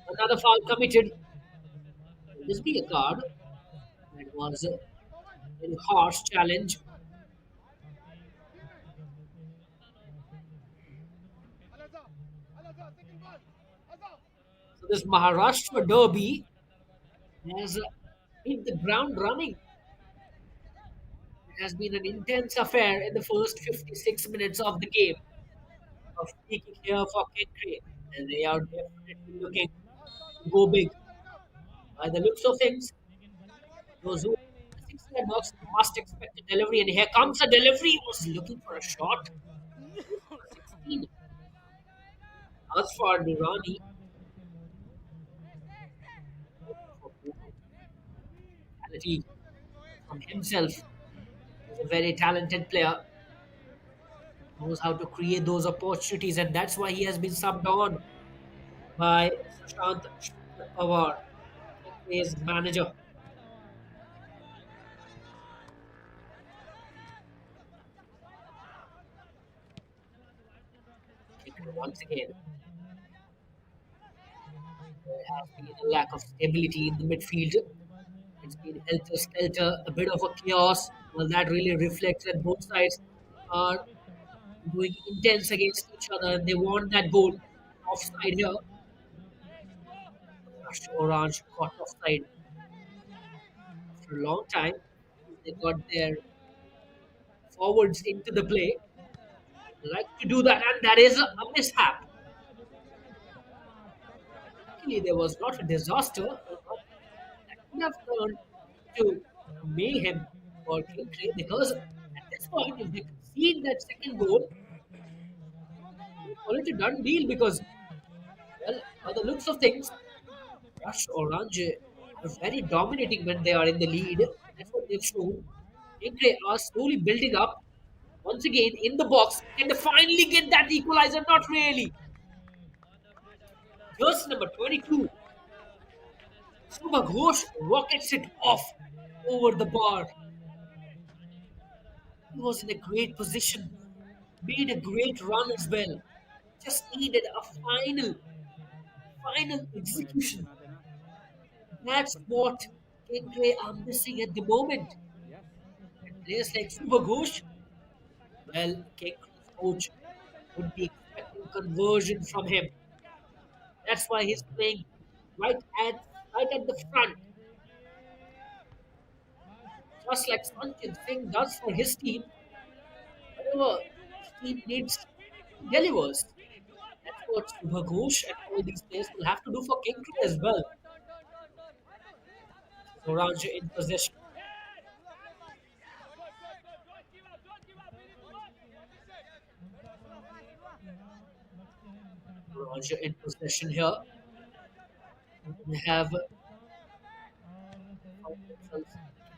Another foul committed. Will this be a card? That was a very harsh challenge. So this Maharashtra derby has hit the ground running. It has been an intense affair in the first 56 minutes of the game. Of peaking here for Kenkre, and they are definitely looking to go big. By the looks of things, those who are in the 6 yard box must expect a delivery, and here comes a delivery. He was looking for a shot. Goes for a 16. As for Nirani, for quality from himself, he's a very talented player. Knows how to create those opportunities, and that's why he has been subbed on by Sushant Pawar, his manager. Once again, there has been a lack of stability in the midfield. It's been helter skelter, a bit of a chaos. Well, that really reflects that both sides are going intense against each other and they want that goal. Offside here. Maharashtra Orange got offside after a long time. They got their forwards into the play. They like to do that, and that is a mishap. Luckily, there was not a disaster, but that could have turned into mayhem for Kenkre because at this point, if they concede that second goal, they call it a done deal because, well, by the looks of things, Rush Orange are very dominating when they are in the lead. That's what they've shown. Kenkre are slowly building up. Once again, in the box. Can they finally get that equalizer? Not really. Just number 22. Subha Ghosh rockets it off over the bar. He was in a great position. Made a great run as well. Just needed a final execution. That's what Kenkre are missing at the moment. And players like Subha Ghosh, well, Kenkre's coach would be expecting conversion from him. That's why he's playing right at right at the front, just like Sanchit Singh does for his team. Whatever his team needs, he delivers. That's what Subha Ghosh and all these players will have to do for Kenkre as well. Oranje in possession. Oranje in possession here. They have found themselves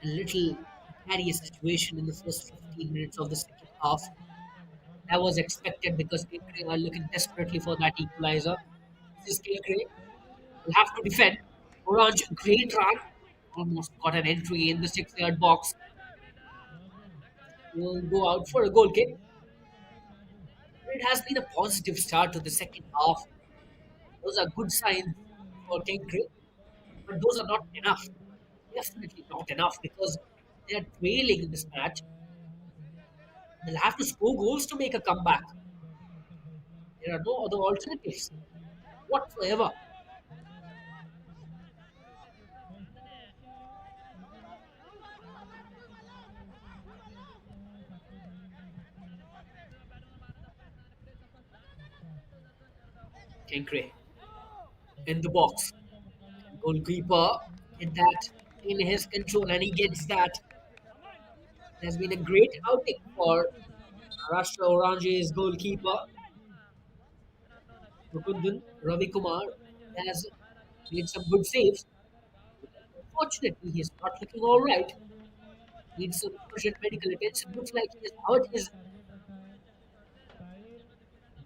in a little precarious situation in the first 15 minutes of the second half. That was expected because Kenkre are looking desperately for that equalizer. This is Kenkre. Will have to defend. Orange, great run. Almost got an entry in the 6 yard box. Will go out for a goal kick. It has been a positive start to the second half. Those are good signs for Kenkre, but those are not enough. Definitely not enough because they are trailing in this match. They'll have to score goals to make a comeback. There are no other alternatives whatsoever. Kenkre in the box. Goalkeeper get that in his control and he gets that. It has been a great outing for Maharashtra Orange's goalkeeper, Mukundan Ravi Kumar. Has made some good saves. Unfortunately, he's not looking all right. Needs some urgent medical attention. Looks like he has hurt his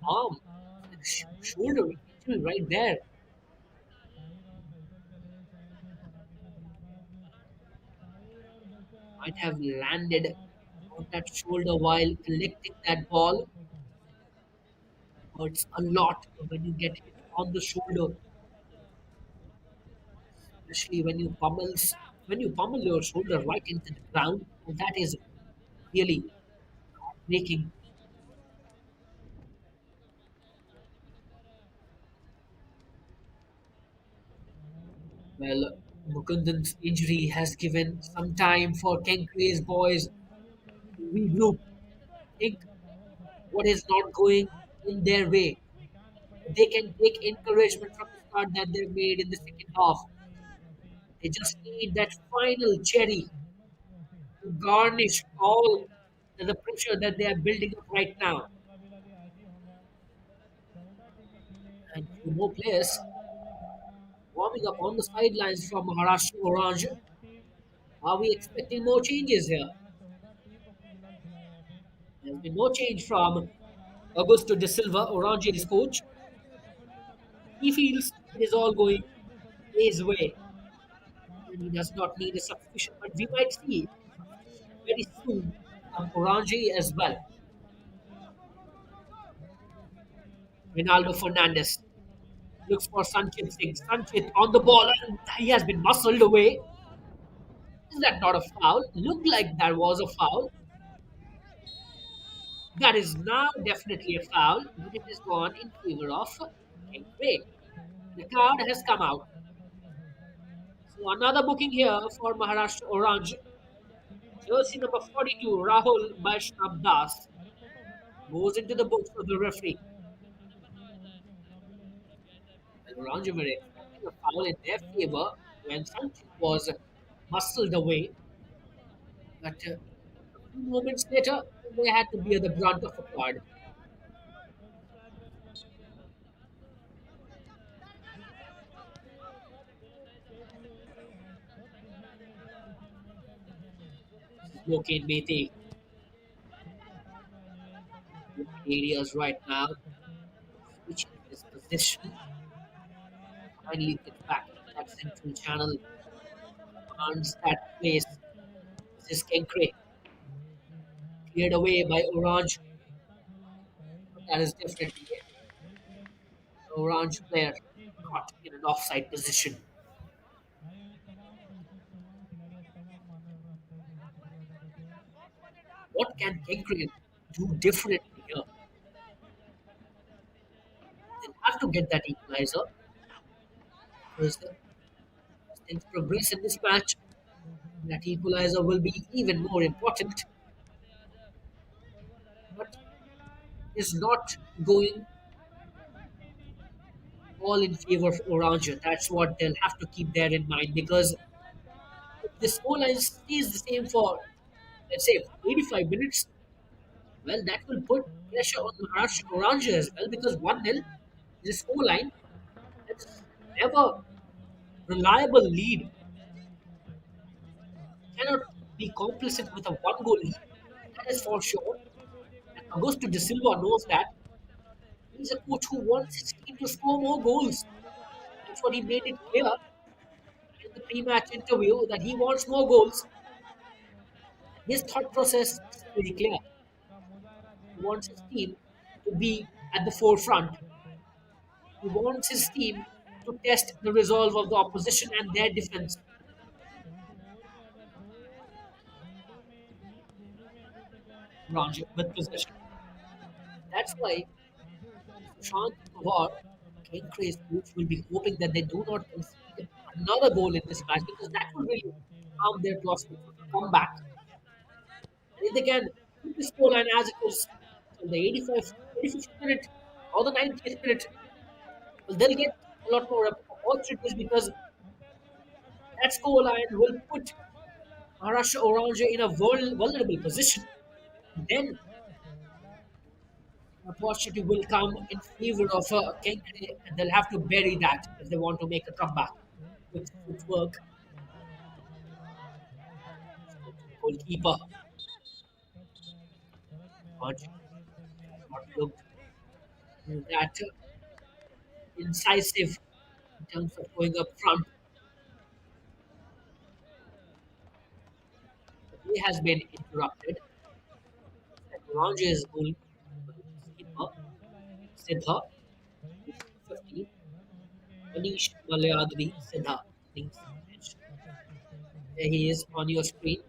arm, shoulder injury right there. Might have landed on that shoulder while collecting that ball. Hurts a lot when you get hit on the shoulder, especially when you pummel your shoulder right into the ground. And that is really breaking. Well, Mukundan's injury has given some time for Kenkre's boys to regroup, think what is not going in their way. They can take encouragement from the start that they made in the second half. They just need that final cherry to garnish all the pressure that they are building up right now. And few more players warming up on the sidelines from Maharashtra Orange. Are we expecting more changes here? There's been no change from Augusto de Silva, Orange's coach. He feels it is all going his way and he does not need a substitution. But we might see substitution very soon from Orange as well. Ronaldo Fernandez looks for Sanchit Singh. Sanchit on the ball and he has been muscled away. Is that not a foul? Looked like that was a foul. That is now definitely a foul, but it is gone in favor of Kenkre. The card has come out. So another booking here for Maharashtra Orange. Jersey number 42, Rahul Vaishnav Das, goes into the books of the referee. And Orange were expecting a foul in their favor when Sanchit was muscled away. But a few moments later, they had to bear the brunt of a card. Located Mete areas right now, switching his position. Finally gets back into that central channel, commands that place. This is Kenkre, cleared away by Orange. But that is definitely an Orange player caught in an offside position. What can Kenkre do differently here? They'll have to get that equalizer because as things progress in this match, that equalizer will be even more important. But is not going all in favor of Orange. That's what they'll have to keep there in mind because if the scoreline stays the same for, let's say, 85 minutes, well, that will put pressure on Maharashtra Orange as well because 1-0 is a scoreline that's never reliable lead. Cannot be complicit with a one goal lead. That is for sure. And Augusto de Silva knows that. He's a coach who wants his team to score more goals. That's what he made it clear in the pre-match interview that he wants more goals. His thought process is pretty clear. He wants his team to be at the forefront. He wants his team to test the resolve of the opposition and their defense. Ranji with possession. That's why Sushant Pawar, Kenkre's coach, will be hoping that they do not concede another goal in this match because that will really harm their prospects of a comeback. And if they can keep the scoreline as it is till the 85th minute or the 90th minute, well, they'll get a lot more opportunities because that scoreline will put Maharashtra Oranje in a vulnerable position. Then an opportunity will come in favor of Kenkre, and they'll have to bury that if they want to make a comeback. With footwork, goalkeeper, Oranje has not looked that incisive in terms of going up front. The play has been interrupted. Orange's goalkeeper, Siddha, 15, Manish Malayadri Siddha, please mention. There he is on your screen.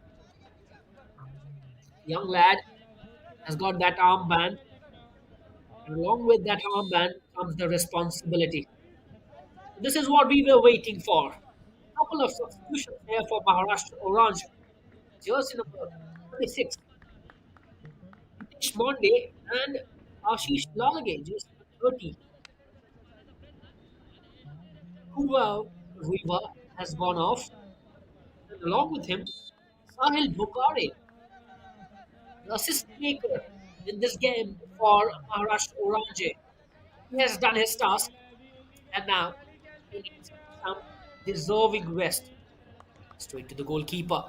Young lad has got that armband, and along with that armband comes the responsibility. This is what we were waiting for. Couple of substitutions here for Maharashtra Orange. Jersey number 36, Nitish Monde and Ashish Lalage, jersey number 30. Kuva Riva has gone off, and along with him, Sahil Bukare, the assist maker in this game for Maharashtra Oranje. He has done his task, and now he needs some deserving rest. Straight to the goalkeeper.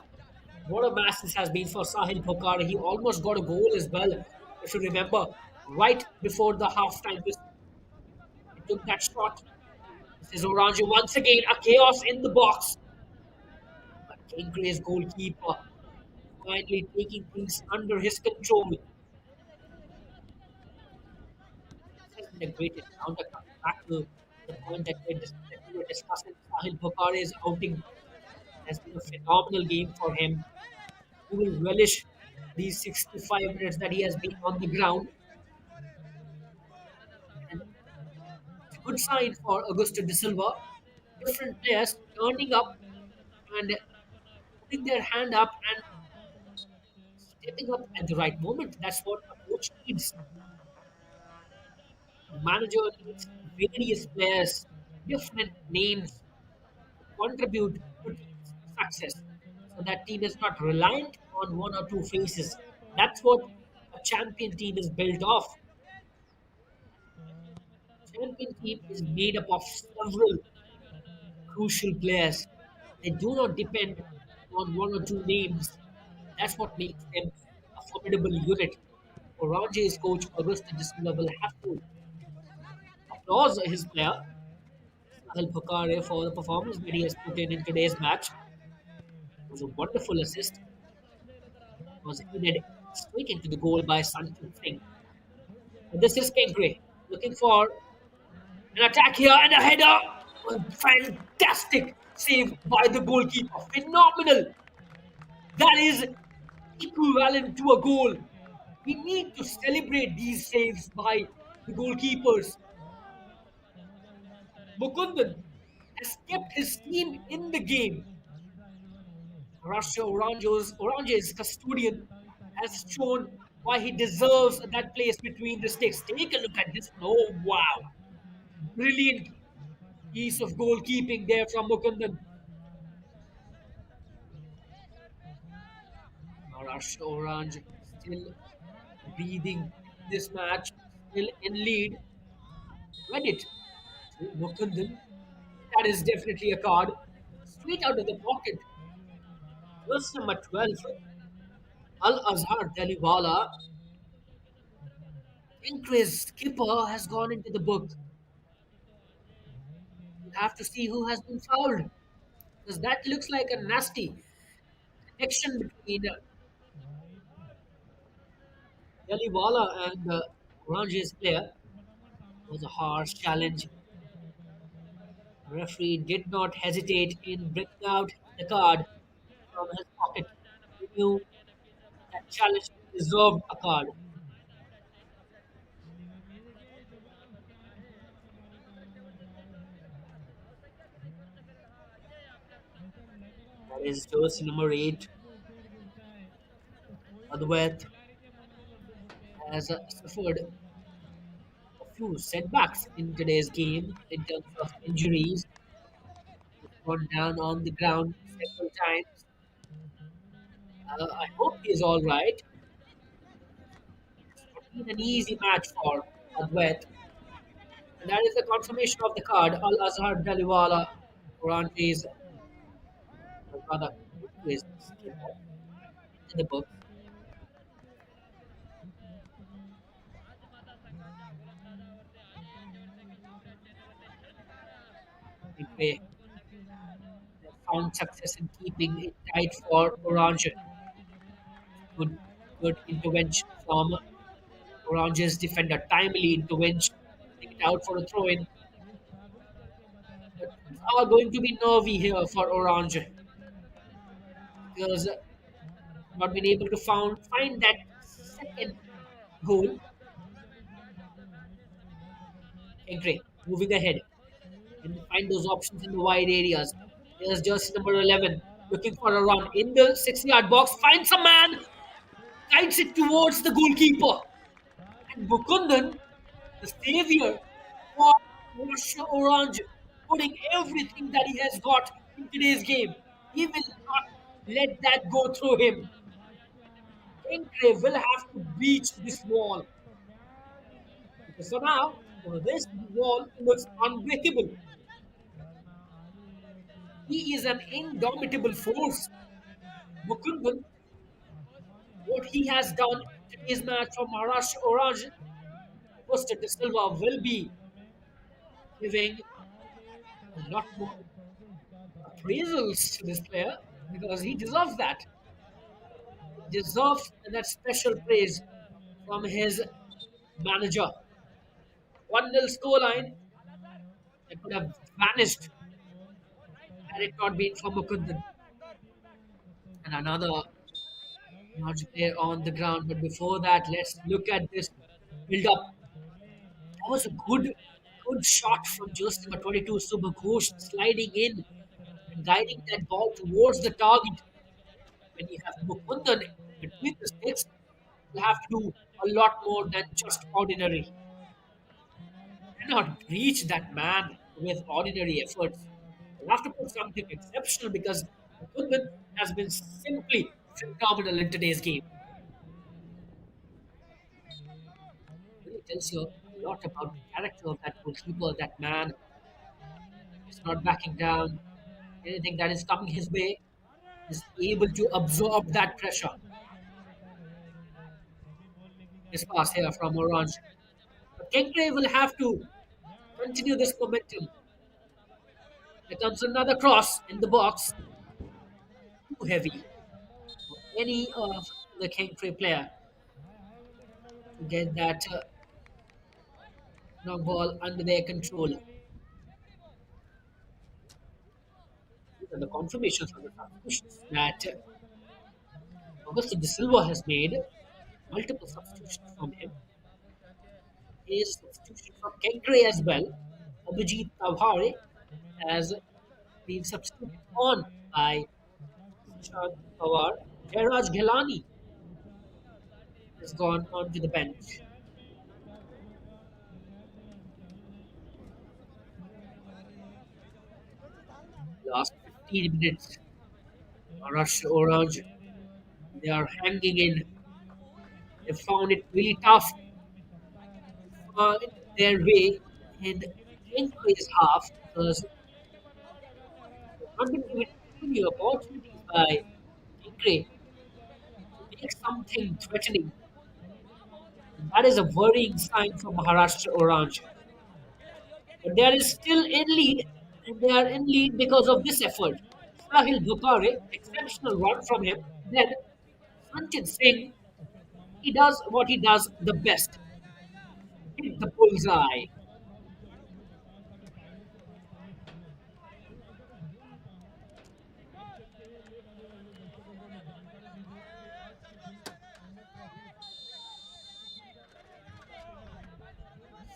What a match this has been for Sahil Bukare. He almost got a goal as well. If you remember, right before the half-time whistle, he took that shot. This is Oranje once again, a chaos in the box. But Kenkre's goalkeeper finally taking things under his control. This has been a great encounter coming back to the point that we were discussing. Sahil Bukare's outing has been a phenomenal game for him. He will relish these 65 minutes that he has been on the ground. And it's a good sign for Augusto de Silva. Different players turning up and putting their hand up and stepping up at the right moment. That's what a coach needs. A manager needs various players, different names to contribute to team's success. So that team is not reliant on one or two faces. That's what a champion team is built of. Champion team is made up of several crucial players. They do not depend on one or two names. That's what makes them a formidable unit. Orange's coach Augusto de Silva will have to applause his player Sahil Bukare for the performance that he has put in today's match. It was a wonderful assist. It was headed straight into the goal by Sanjit Singh. And this is Kenkre looking for an attack here and a header. A fantastic save by the goalkeeper. Phenomenal. That is equivalent to a goal. We need to celebrate these saves by the goalkeepers. Mukundan has kept his team in the game. Maharashtra Orange's custodian has shown why he deserves that place between the sticks. Take a look at this. Oh, wow. Brilliant piece of goalkeeping there from Mukundan. Maharashtra Orange still breathing this match, still in lead. Credit to Mukundan. That is definitely a card. Straight out of the pocket. Verse number 12. Al Azhar Daliwala. Increased skipper has gone into the book. We'll have to see who has been fouled. Because that looks like a nasty connection between Daliwala and Orange's player was a harsh challenge. The referee did not hesitate in bringing out the card from his pocket. He knew that challenge deserved a card. That is jersey number 8. Adwait has suffered a few setbacks in today's game in terms of injuries. He's gone down on the ground several times. I hope he's all right. It's not been an easy match for Adwait. And that is the confirmation of the card. Al Azhar Daliwala, Orange's rather quiz skipper in the book. Kenkre found success in keeping it tight for Orange. Good, good intervention from Orange's defender. Timely intervention. Take it out for a throw in. But things are going to be nervy here for Orange because not been able to find that second goal. Kenkre moving ahead. Can find those options in the wide areas. Here's jersey number 11 looking for a run in the 6-yard box. Finds a man, guides it towards the goalkeeper. And Bukundan, the savior for Maharashtra Oranje, putting everything that he has got in today's game. He will not let that go through him. Kenkre will have to breach this wall. Because for now, for this wall looks unbreakable. He is an indomitable force. Mukundan, what he has done in today's match for Maharashtra Oranje, Costa de Silva will be giving a lot more appraisals to this player because he deserves that. He deserves that special praise from his manager. 1-0 scoreline that could have vanished had it not been for Mukundan. And another large player on the ground. But before that, let's look at this build up. That was a good shot from just number 22, Subha Ghosh, sliding in and guiding that ball towards the target. When you have Mukundan between the sticks, you have to do a lot more than just ordinary. You cannot reach that man with ordinary efforts. You have to put something exceptional because Mukundan has been simply phenomenal in today's game. Really tells you a lot about the character of that goalkeeper, that man. He's not backing down. Anything that is coming his way is able to absorb that pressure. This pass here from Orange. But Kenkre will have to continue this momentum. There comes another cross in the box. Too heavy for any of the Kenkre player to get that long ball under their control. These are the confirmations of the substitutions that Augusto de Silva has made. Multiple substitutions from him. His substitution from Kenkre as well. Abhijit Tavhare has been substituted on by Sushant Pawar. Jairaj Ghelani has gone onto the bench. Last 15 minutes, Maharashtra Oranje, they are hanging in. They found it really tough to find their way in Kenkre's half because they've not been given too many opportunities by Kenkre to make something threatening. And that is a worrying sign for Maharashtra Oranje. But they are still in lead, and they are in lead because of this effort. Sahil Bukare, exceptional run from him. Then Sanchit Singh, he does what he does the best. hit the bullseye.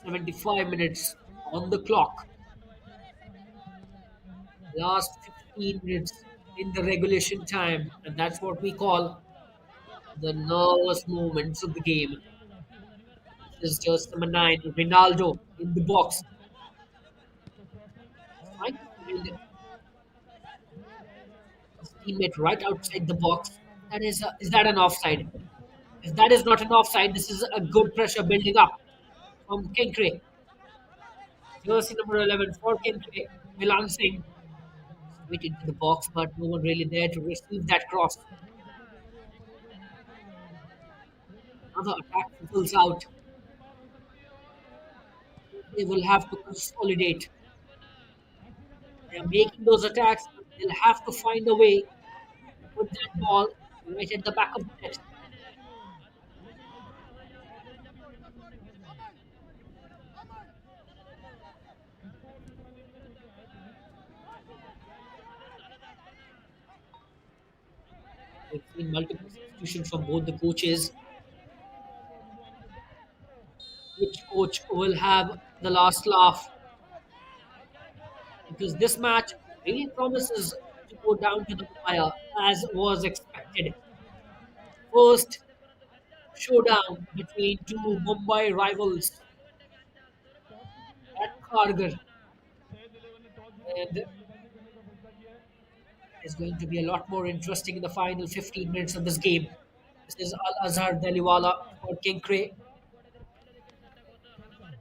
"75 minutes on the clock. Last 15 minutes in the regulation time, and that's what we call the nervous moments of the game. This is just number 9, Ronaldo in the box, trying to find his teammate right outside the box. Is that an offside? If that is not an offside, this is a good pressure building up from Kenkre. Jersey number 11 for Kenkre, Milan Singh straight into the box, but no one really there to receive that cross. Another attack fizzles out. They will have to consolidate. They are making those attacks, but they'll have to find a way to put that ball right at the back of the net. We've seen multiple substitutions from both the coaches. Which coach will have the last laugh? Because this match really promises to go down to the wire as was expected. First showdown between two Mumbai rivals at Kharghar, and it's going to be a lot more interesting in the final 15 minutes of this game. This is Al Azhar Daliwala for Kenkre,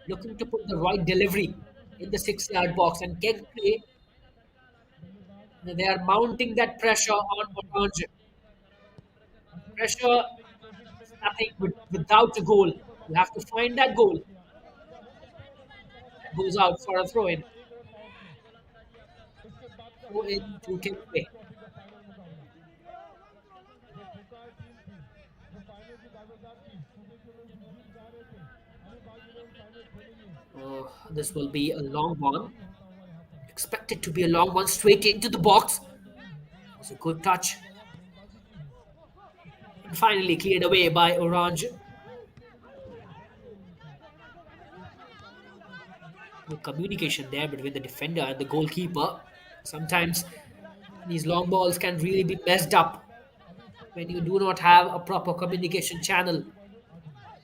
looking to put the right delivery in the 6 yard box, and Kenkre, they are mounting that pressure on Orange. Pressure is nothing without a goal. You have to find that goal that goes out for a throw in. Throw in to Kenkre. This will be a long one. Expected to be a long one straight into the box. It was a good touch. And finally cleared away by Orange. Good communication there between the defender and the goalkeeper. Sometimes these long balls can really be messed up when you do not have a proper communication channel.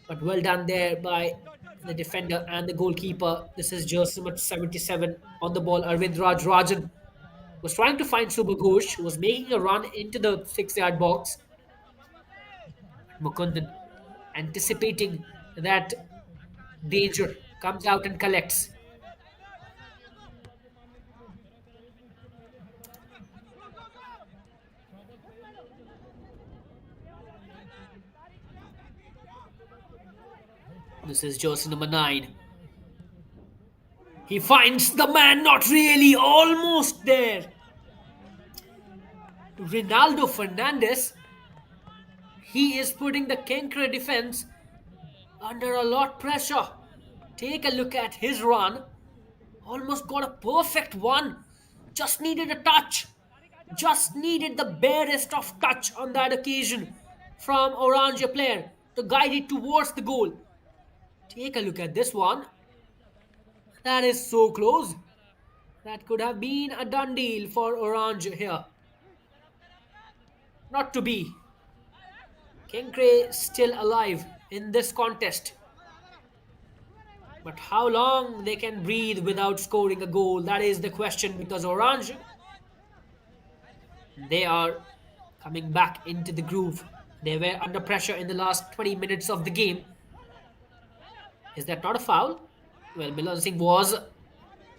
But well done there by the defender and the goalkeeper. This is jersey number 77 on the ball. Arvind Raj Rajan was trying to find Subha Ghosh, who was making a run into the 6 yard box. Mukundan, anticipating that danger, comes out and collects. This is jersey number 9. He finds the man, not really, almost there. Ronaldo Fernandez. He is putting the Kenkre defense under a lot pressure. Take a look at his run. Almost got a perfect one. Just needed a touch. Just needed the barest of touch on that occasion from Orange player to guide it towards the goal. Take a look at this one. That is so close. That could have been a done deal for Orange here. Not to be. Kenkre still alive in this contest. But how long they can breathe without scoring a goal, that is the question, because Orange, they are coming back into the groove. They were under pressure in the last 20 minutes of the game. Is that not a foul? Well, Milan Singh was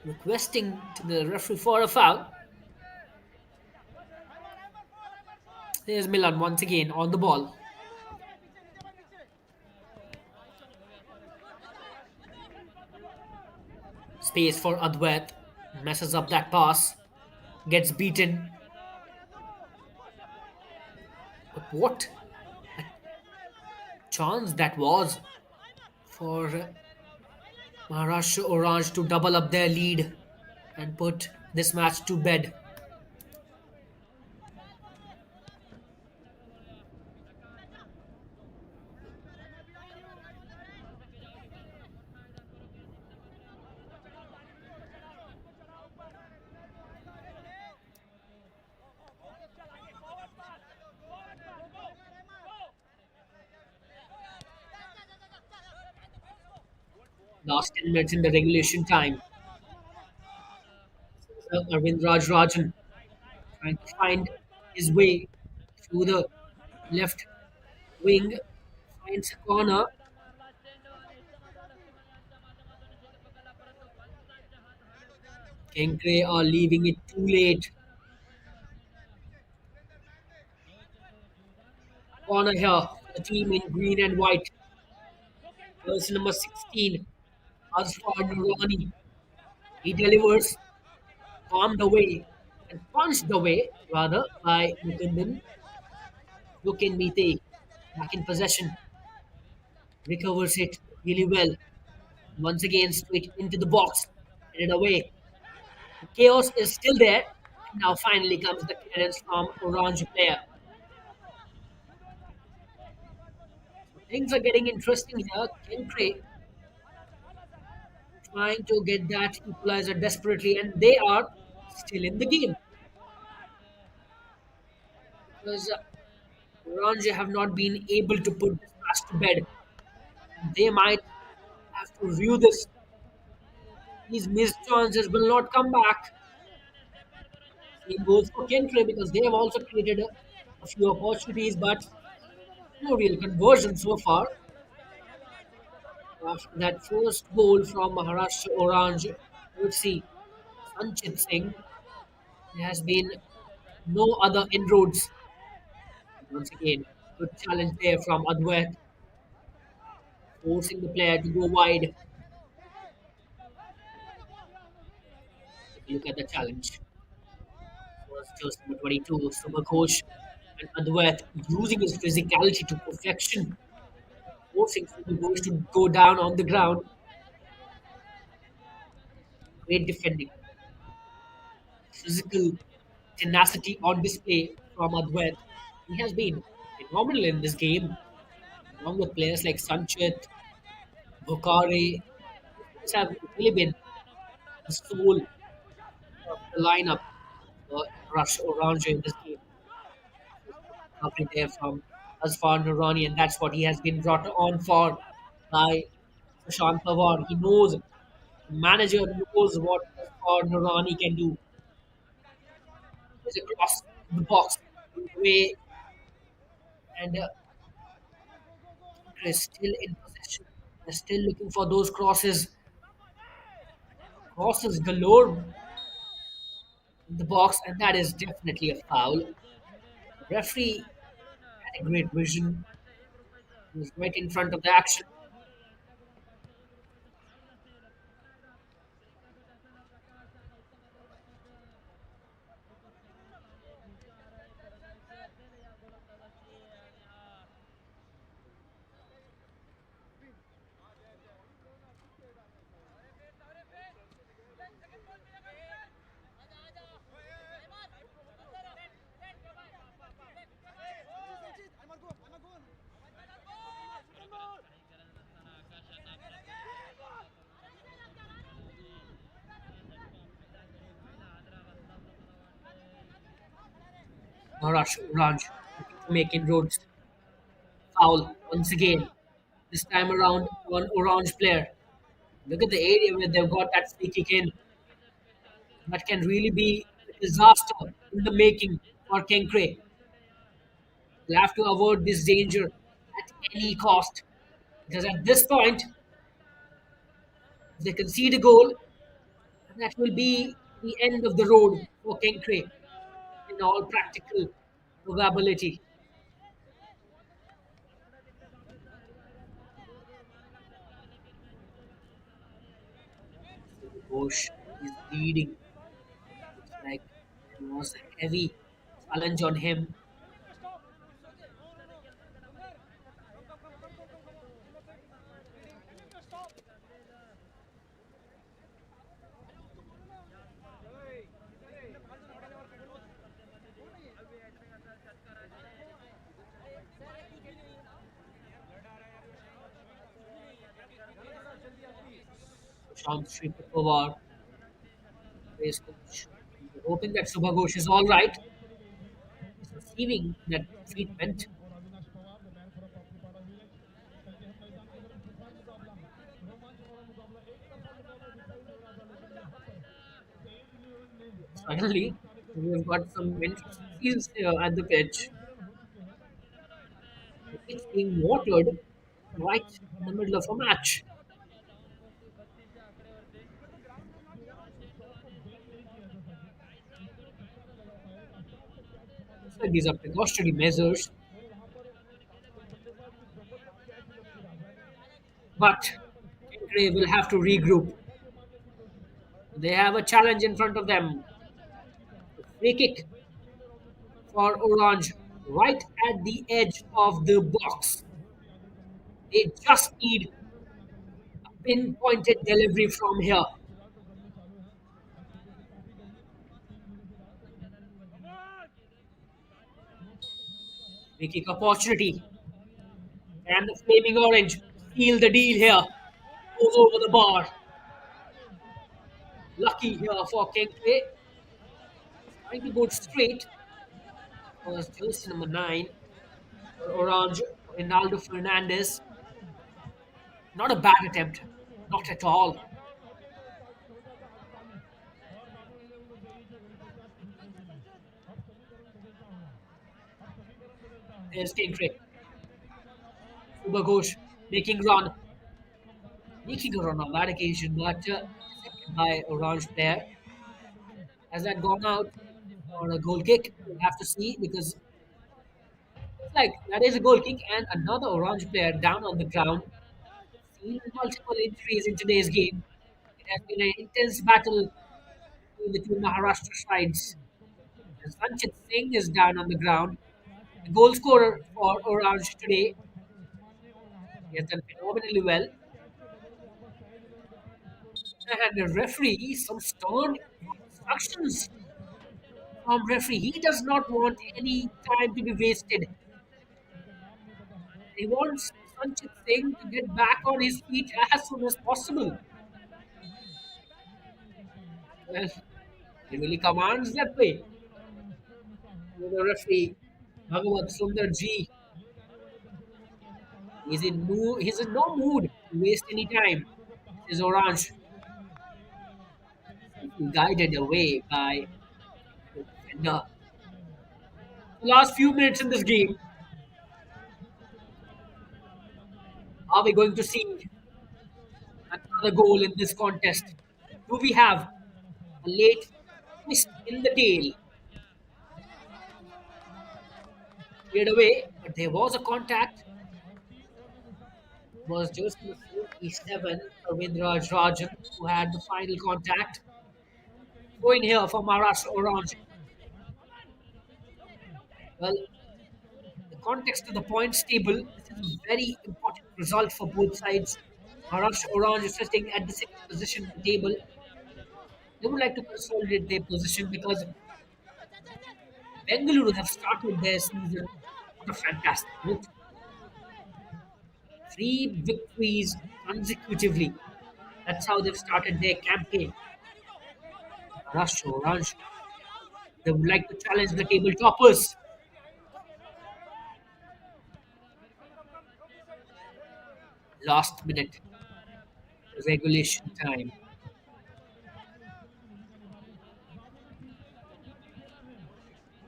requesting to the referee for a foul. There's Milan once again on the ball. Space for Adwait. Messes up that pass. Gets beaten. But what a chance that was for Maharashtra Orange to double up their lead and put this match to bed. Last 10 minutes in the regulation time. Arvind Rajan trying to find his way through the left wing, finds a corner. Kenkre are leaving it too late. Corner here for the team in green and white. Person number 16, Azfar Nurani. He delivers, palmed away and punched away, rather, by Mukundan. Look Mite, back in possession, recovers it really well. Once again, straight into the box, headed away. The chaos is still there. And now finally comes the clearance from Orange player. So things are getting interesting here. Kenkre trying to get that equalizer desperately, and they are still in the game because Orange have not been able to put this match to bed. They might have to review this. These missed chances will not come back. Same goes for Kenkre because they have also created a few opportunities, but no real conversion so far. After that first goal from Maharashtra Orange, would see Sanchit Singh. There has been no other inroads. Once again, good challenge there from Adwait, forcing the player to go wide. Take a look at the challenge. Was just number 22, Subhakosh and Adwait using his physicality to perfection, forcing Subhakosh to go down on the ground. Great defending, physical tenacity on display from Adwait. He has been phenomenal in this game, along with players like Sanchit, Bokare. These have really been the soul of the lineup for Rush Oranje in this game. Recovery there from Asfar Nurani, and that's what he has been brought on for by Sushant Pawar. He knows, the manager knows what Asfar Nurani can do. There's a cross in the box, way, and Chris still in possession. They're still looking for those crosses galore in the box, and that is definitely a foul. The referee had a great vision. He was right in front of the action. Maharashtra Oranje looking to make inroads. Foul once again. This time around, one orange player. Look at the area where they've got that free kick in. That can really be a disaster in the making for Kenkre. They'll have to avoid this danger at any cost. Because at this point, if they concede a goal, that will be the end of the road for Kenkre in all practical probability. Bosch is leading. Looks like there was a heavy challenge on him. Sean Sri Pawar, race coach, hoping that Subhagosh is all right. He's receiving that treatment. Suddenly, we've got some interesting scenes here at the pitch. The pitch being watered right in the middle of a match. Looks like these are precautionary measures, but Kenkre will have to regroup. They have a challenge in front of them. Free kick for Orange right at the edge of the box. They just need pinpointed delivery from here. Free kick opportunity. And the Flaming Orange seal the deal here. Goes over the bar. Lucky here for Kenkre. Trying to go straight. Was jersey number 9 for Orange. Ronaldo Fernandez. Not a bad attempt. Not at all. There's Kenkre. Subhagosh making run. Making a run on that occasion, but intercepted by Orange player. Has that gone out or a goal kick? We'll have to see because it's like that is a goal kick and another Orange player down on the ground. Seen multiple injuries in today's game. It has been an intense battle between the two Maharashtra sides. And Sanchit Singh is down on the ground. The goal scorer for Orange today. He has done phenomenally well. And the referee, some stern instructions from referee. He does not want any time to be wasted. He wants Sanchit Singh to get back on his feet as soon as possible. Well, he really commands that way. The referee, Bhagavat Sundar Ji, he's in no mood to waste any time. This is Orange, guided away by the defender. The last few minutes in this game, are we going to see another goal in this contest? Do we have a late twist in the tail? Cleared away, but there was a contact. It was just the 47, Ravindraj Rajan, who had the final contact. Going here for Maharashtra Oranje. Well, the context of the points table, this is a very important result for both sides. Maharashtra Orange is sitting at the sixth position of the table. They would like to consolidate their position because Bengaluru have started their season on a fantastic note. 3 victories consecutively. That's how they've started their campaign. Maharashtra Orange, they would like to challenge the table toppers. Last minute regulation time.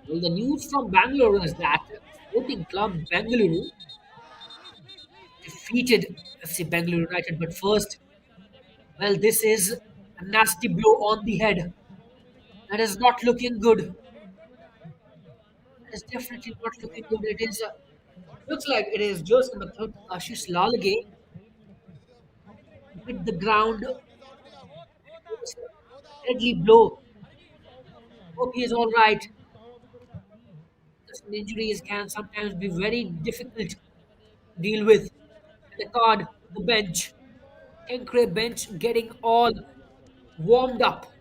Well, the news from Bangalore is that Sporting Club Bengaluru defeated FC Bangalore United. But first, well, this is a nasty blow on the head. That is not looking good. That is definitely not looking good. It is looks like it is just in the third Ashish Lalage hit the ground. It was a deadly blow. Hope he is all right. Such injuries can sometimes be very difficult to deal with. The card, the bench, Kenkre bench getting all warmed up.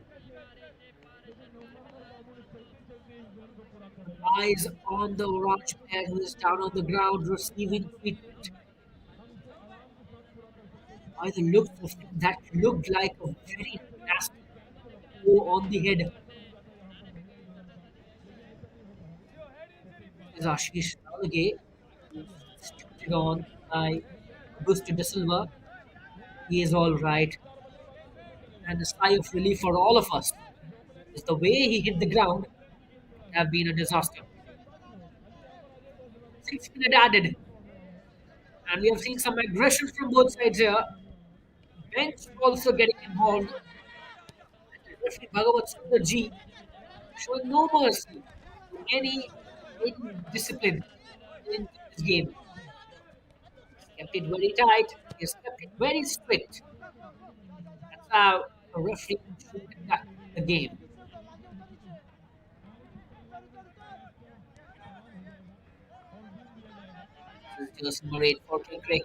Eyes on the orange player who is down on the ground receiving treatment. By the looks of it, that looked like a very nasty blow on the head. Is Ashish Talage, who's substituted on by Augusto de Silva. He is all right, and a sigh of relief for all of us is the way he hit the ground would have been a disaster. 6 minutes added, and we have seen some aggression from both sides here. Bench also getting involved, and referee Bhagavat Sundar Ji showing no mercy to any discipline in this game. He's kept it very tight. He's kept it very strict. That's how a referee should conduct the game. This is just number 8 for Kenkre.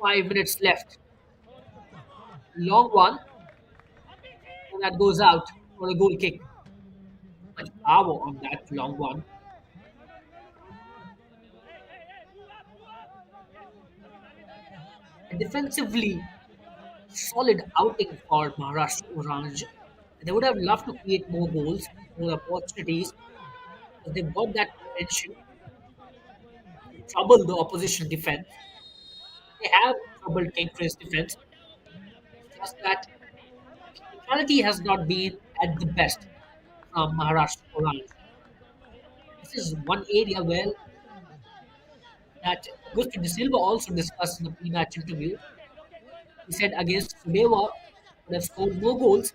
5 minutes left. Long one, and that goes out for a goal kick. Much power on that long one. And defensively, solid outing for Maharashtra Oranje. They would have loved to create more goals, more opportunities, because they've got that potential to trouble the opposition defense. They have troubled Kenkre's defense. It's just that physicality has not been at the best from Maharashtra Oranje. This is one area where that Augusto de Silva also discussed in the pre-match interview. He said against Sudewa would have scored more goals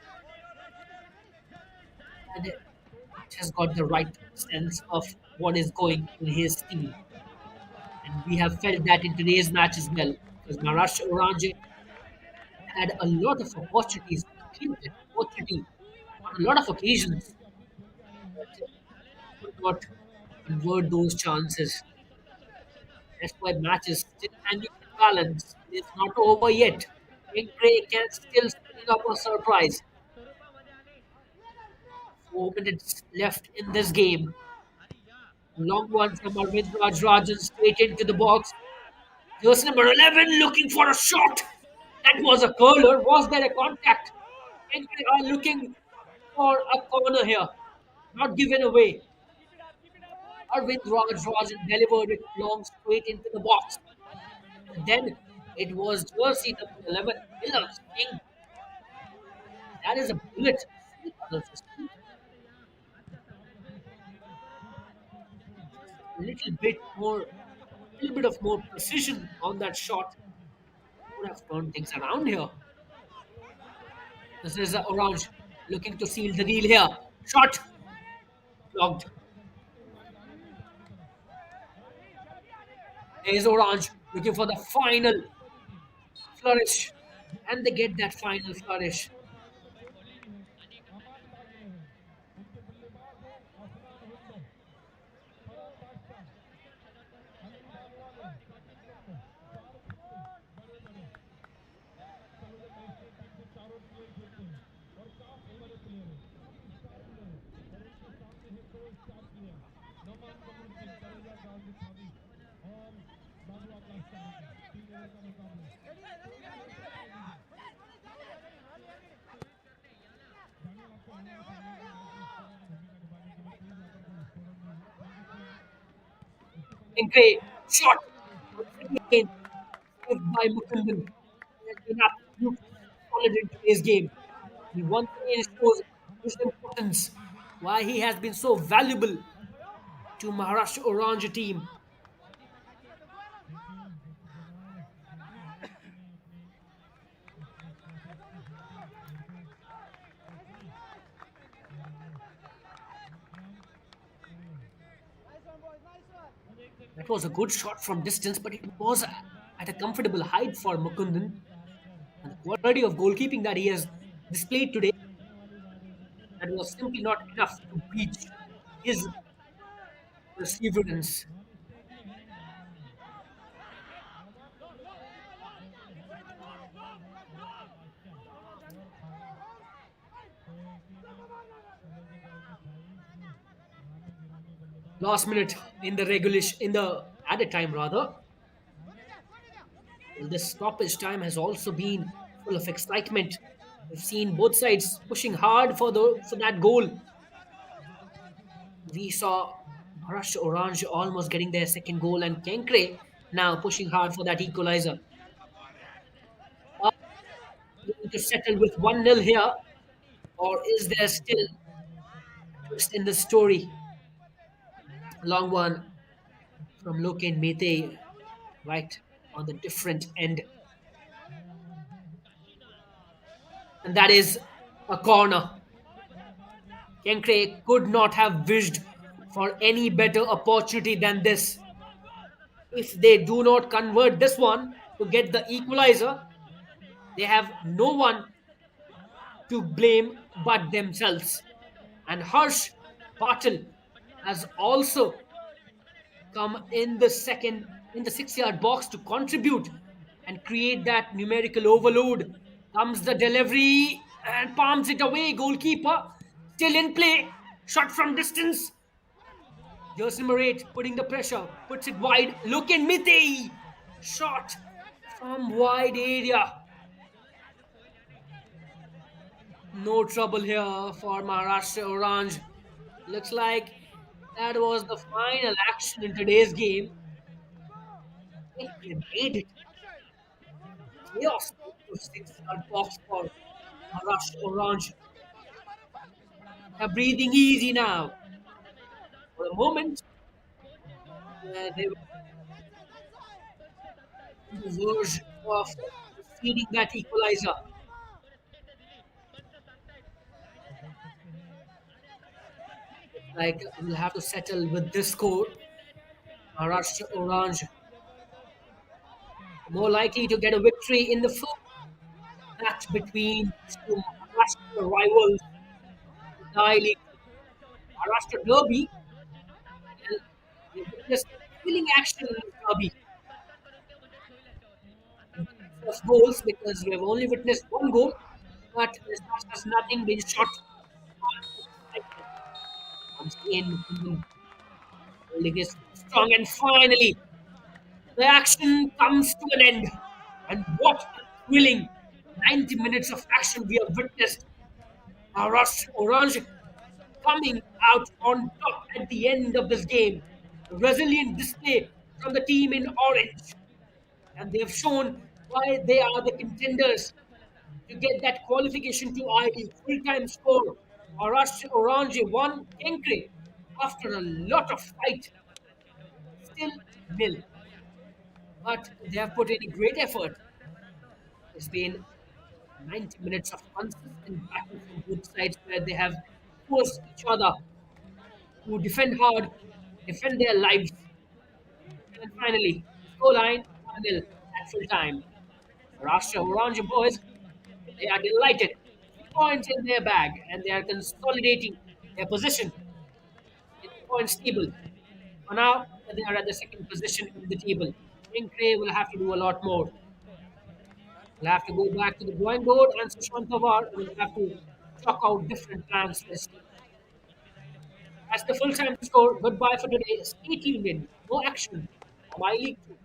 and it has got the right sense of what is going in his team. And we have felt that in today's match as well, because Maharashtra Oranje had a lot of opportunities, a clear opportunity on a lot of occasions, but could not convert those chances. That's why matches still hanging in balance. It's not over yet. Kenkre can still spring up a surprise. 4 minutes left in this game. Long one from Arvind Rajrajan straight into the box. Jersey number 11 looking for a shot. That was a curler. Was there a contact? Kenkre are looking for a corner here. Not given away. Arvind Rajrajan delivered it long straight into the box. And then it was jersey number 11, Miller Singh. That is a bullet. See, brothers and sisters, a little bit of more precision on that shot would have turned things around here. This is Orange looking to seal the deal here. Shot blocked. There's Orange looking for the final flourish, and they get that final flourish. Kenkre shot again saved by Mukundan. He has been absolutely solid in today's game. He once again shows his importance, why he has been so valuable to Maharashtra Oranje team. That was a good shot from distance, but it was at a comfortable height for Mukundan. And the quality of goalkeeping that he has displayed today, that was simply not enough to breach his perseverance. Last minute in the regulation, in the added time rather, Well, this stoppage time has also been full of excitement. We've seen both sides pushing hard for that goal. We saw Maharashtra Orange almost getting their second goal, and Kenkre now pushing hard for that equalizer. Are we going to settle with 1-0 here, or is there still a twist in the story? Long one from Loken Mete, right on the different end. And that is a corner. Kenkre could not have wished for any better opportunity than this. If they do not convert this one to get the equalizer, they have no one to blame but themselves. And Harsh Patel has also come in the 6 yard box to contribute and create that numerical overload. Comes the delivery and palms it away. Goalkeeper still in play. Shot from distance. Jerson Morat putting the pressure, puts it wide. Look in Mite. Shot from wide area. No trouble here for Maharashtra Orange. Looks like that was the final action in today's game. They made it chaos into 6 yard box for Maharashtra Orange. They're breathing easy now. For a moment, they were on the verge of conceding that equalizer. Like we'll have to settle with this score. Maharashtra Orange more likely to get a victory in the first match between these two Maharashtra rivals. Entirely Maharashtra Derby. Well, we witnessed thrilling action in this derby in terms of goals because we have only witnessed one goal, but there's just nothing been shot on excitement. Once again, Mukundan holding his strong, and finally the action comes to an end. And what a thrilling 90 minutes of action we have witnessed. Maharashtra Orange coming out on top at the end of this game. A resilient display from the team in orange. And they have shown why they are the contenders to get that qualification to IE. Full-time score. Maharashtra Orange won Kenkre after a lot of fight. Still nil. But they have put in a great effort. It's been 90 minutes of consistent battle from both sides where they have forced each other to defend hard, defend their lives. And finally, scoreline 1-0 at full time. Maharashtra Oranje boys, they are delighted. 3 points in their bag and they are consolidating their position in the points table. For now, they are at the second position in the table. Kenkre will have to do a lot more. We'll have to go back to the drawing board and Sushant Pawar will have to chalk out different plans for his team. That's the full time score. Goodbye for today. Stay tuned in. No action. My League 2.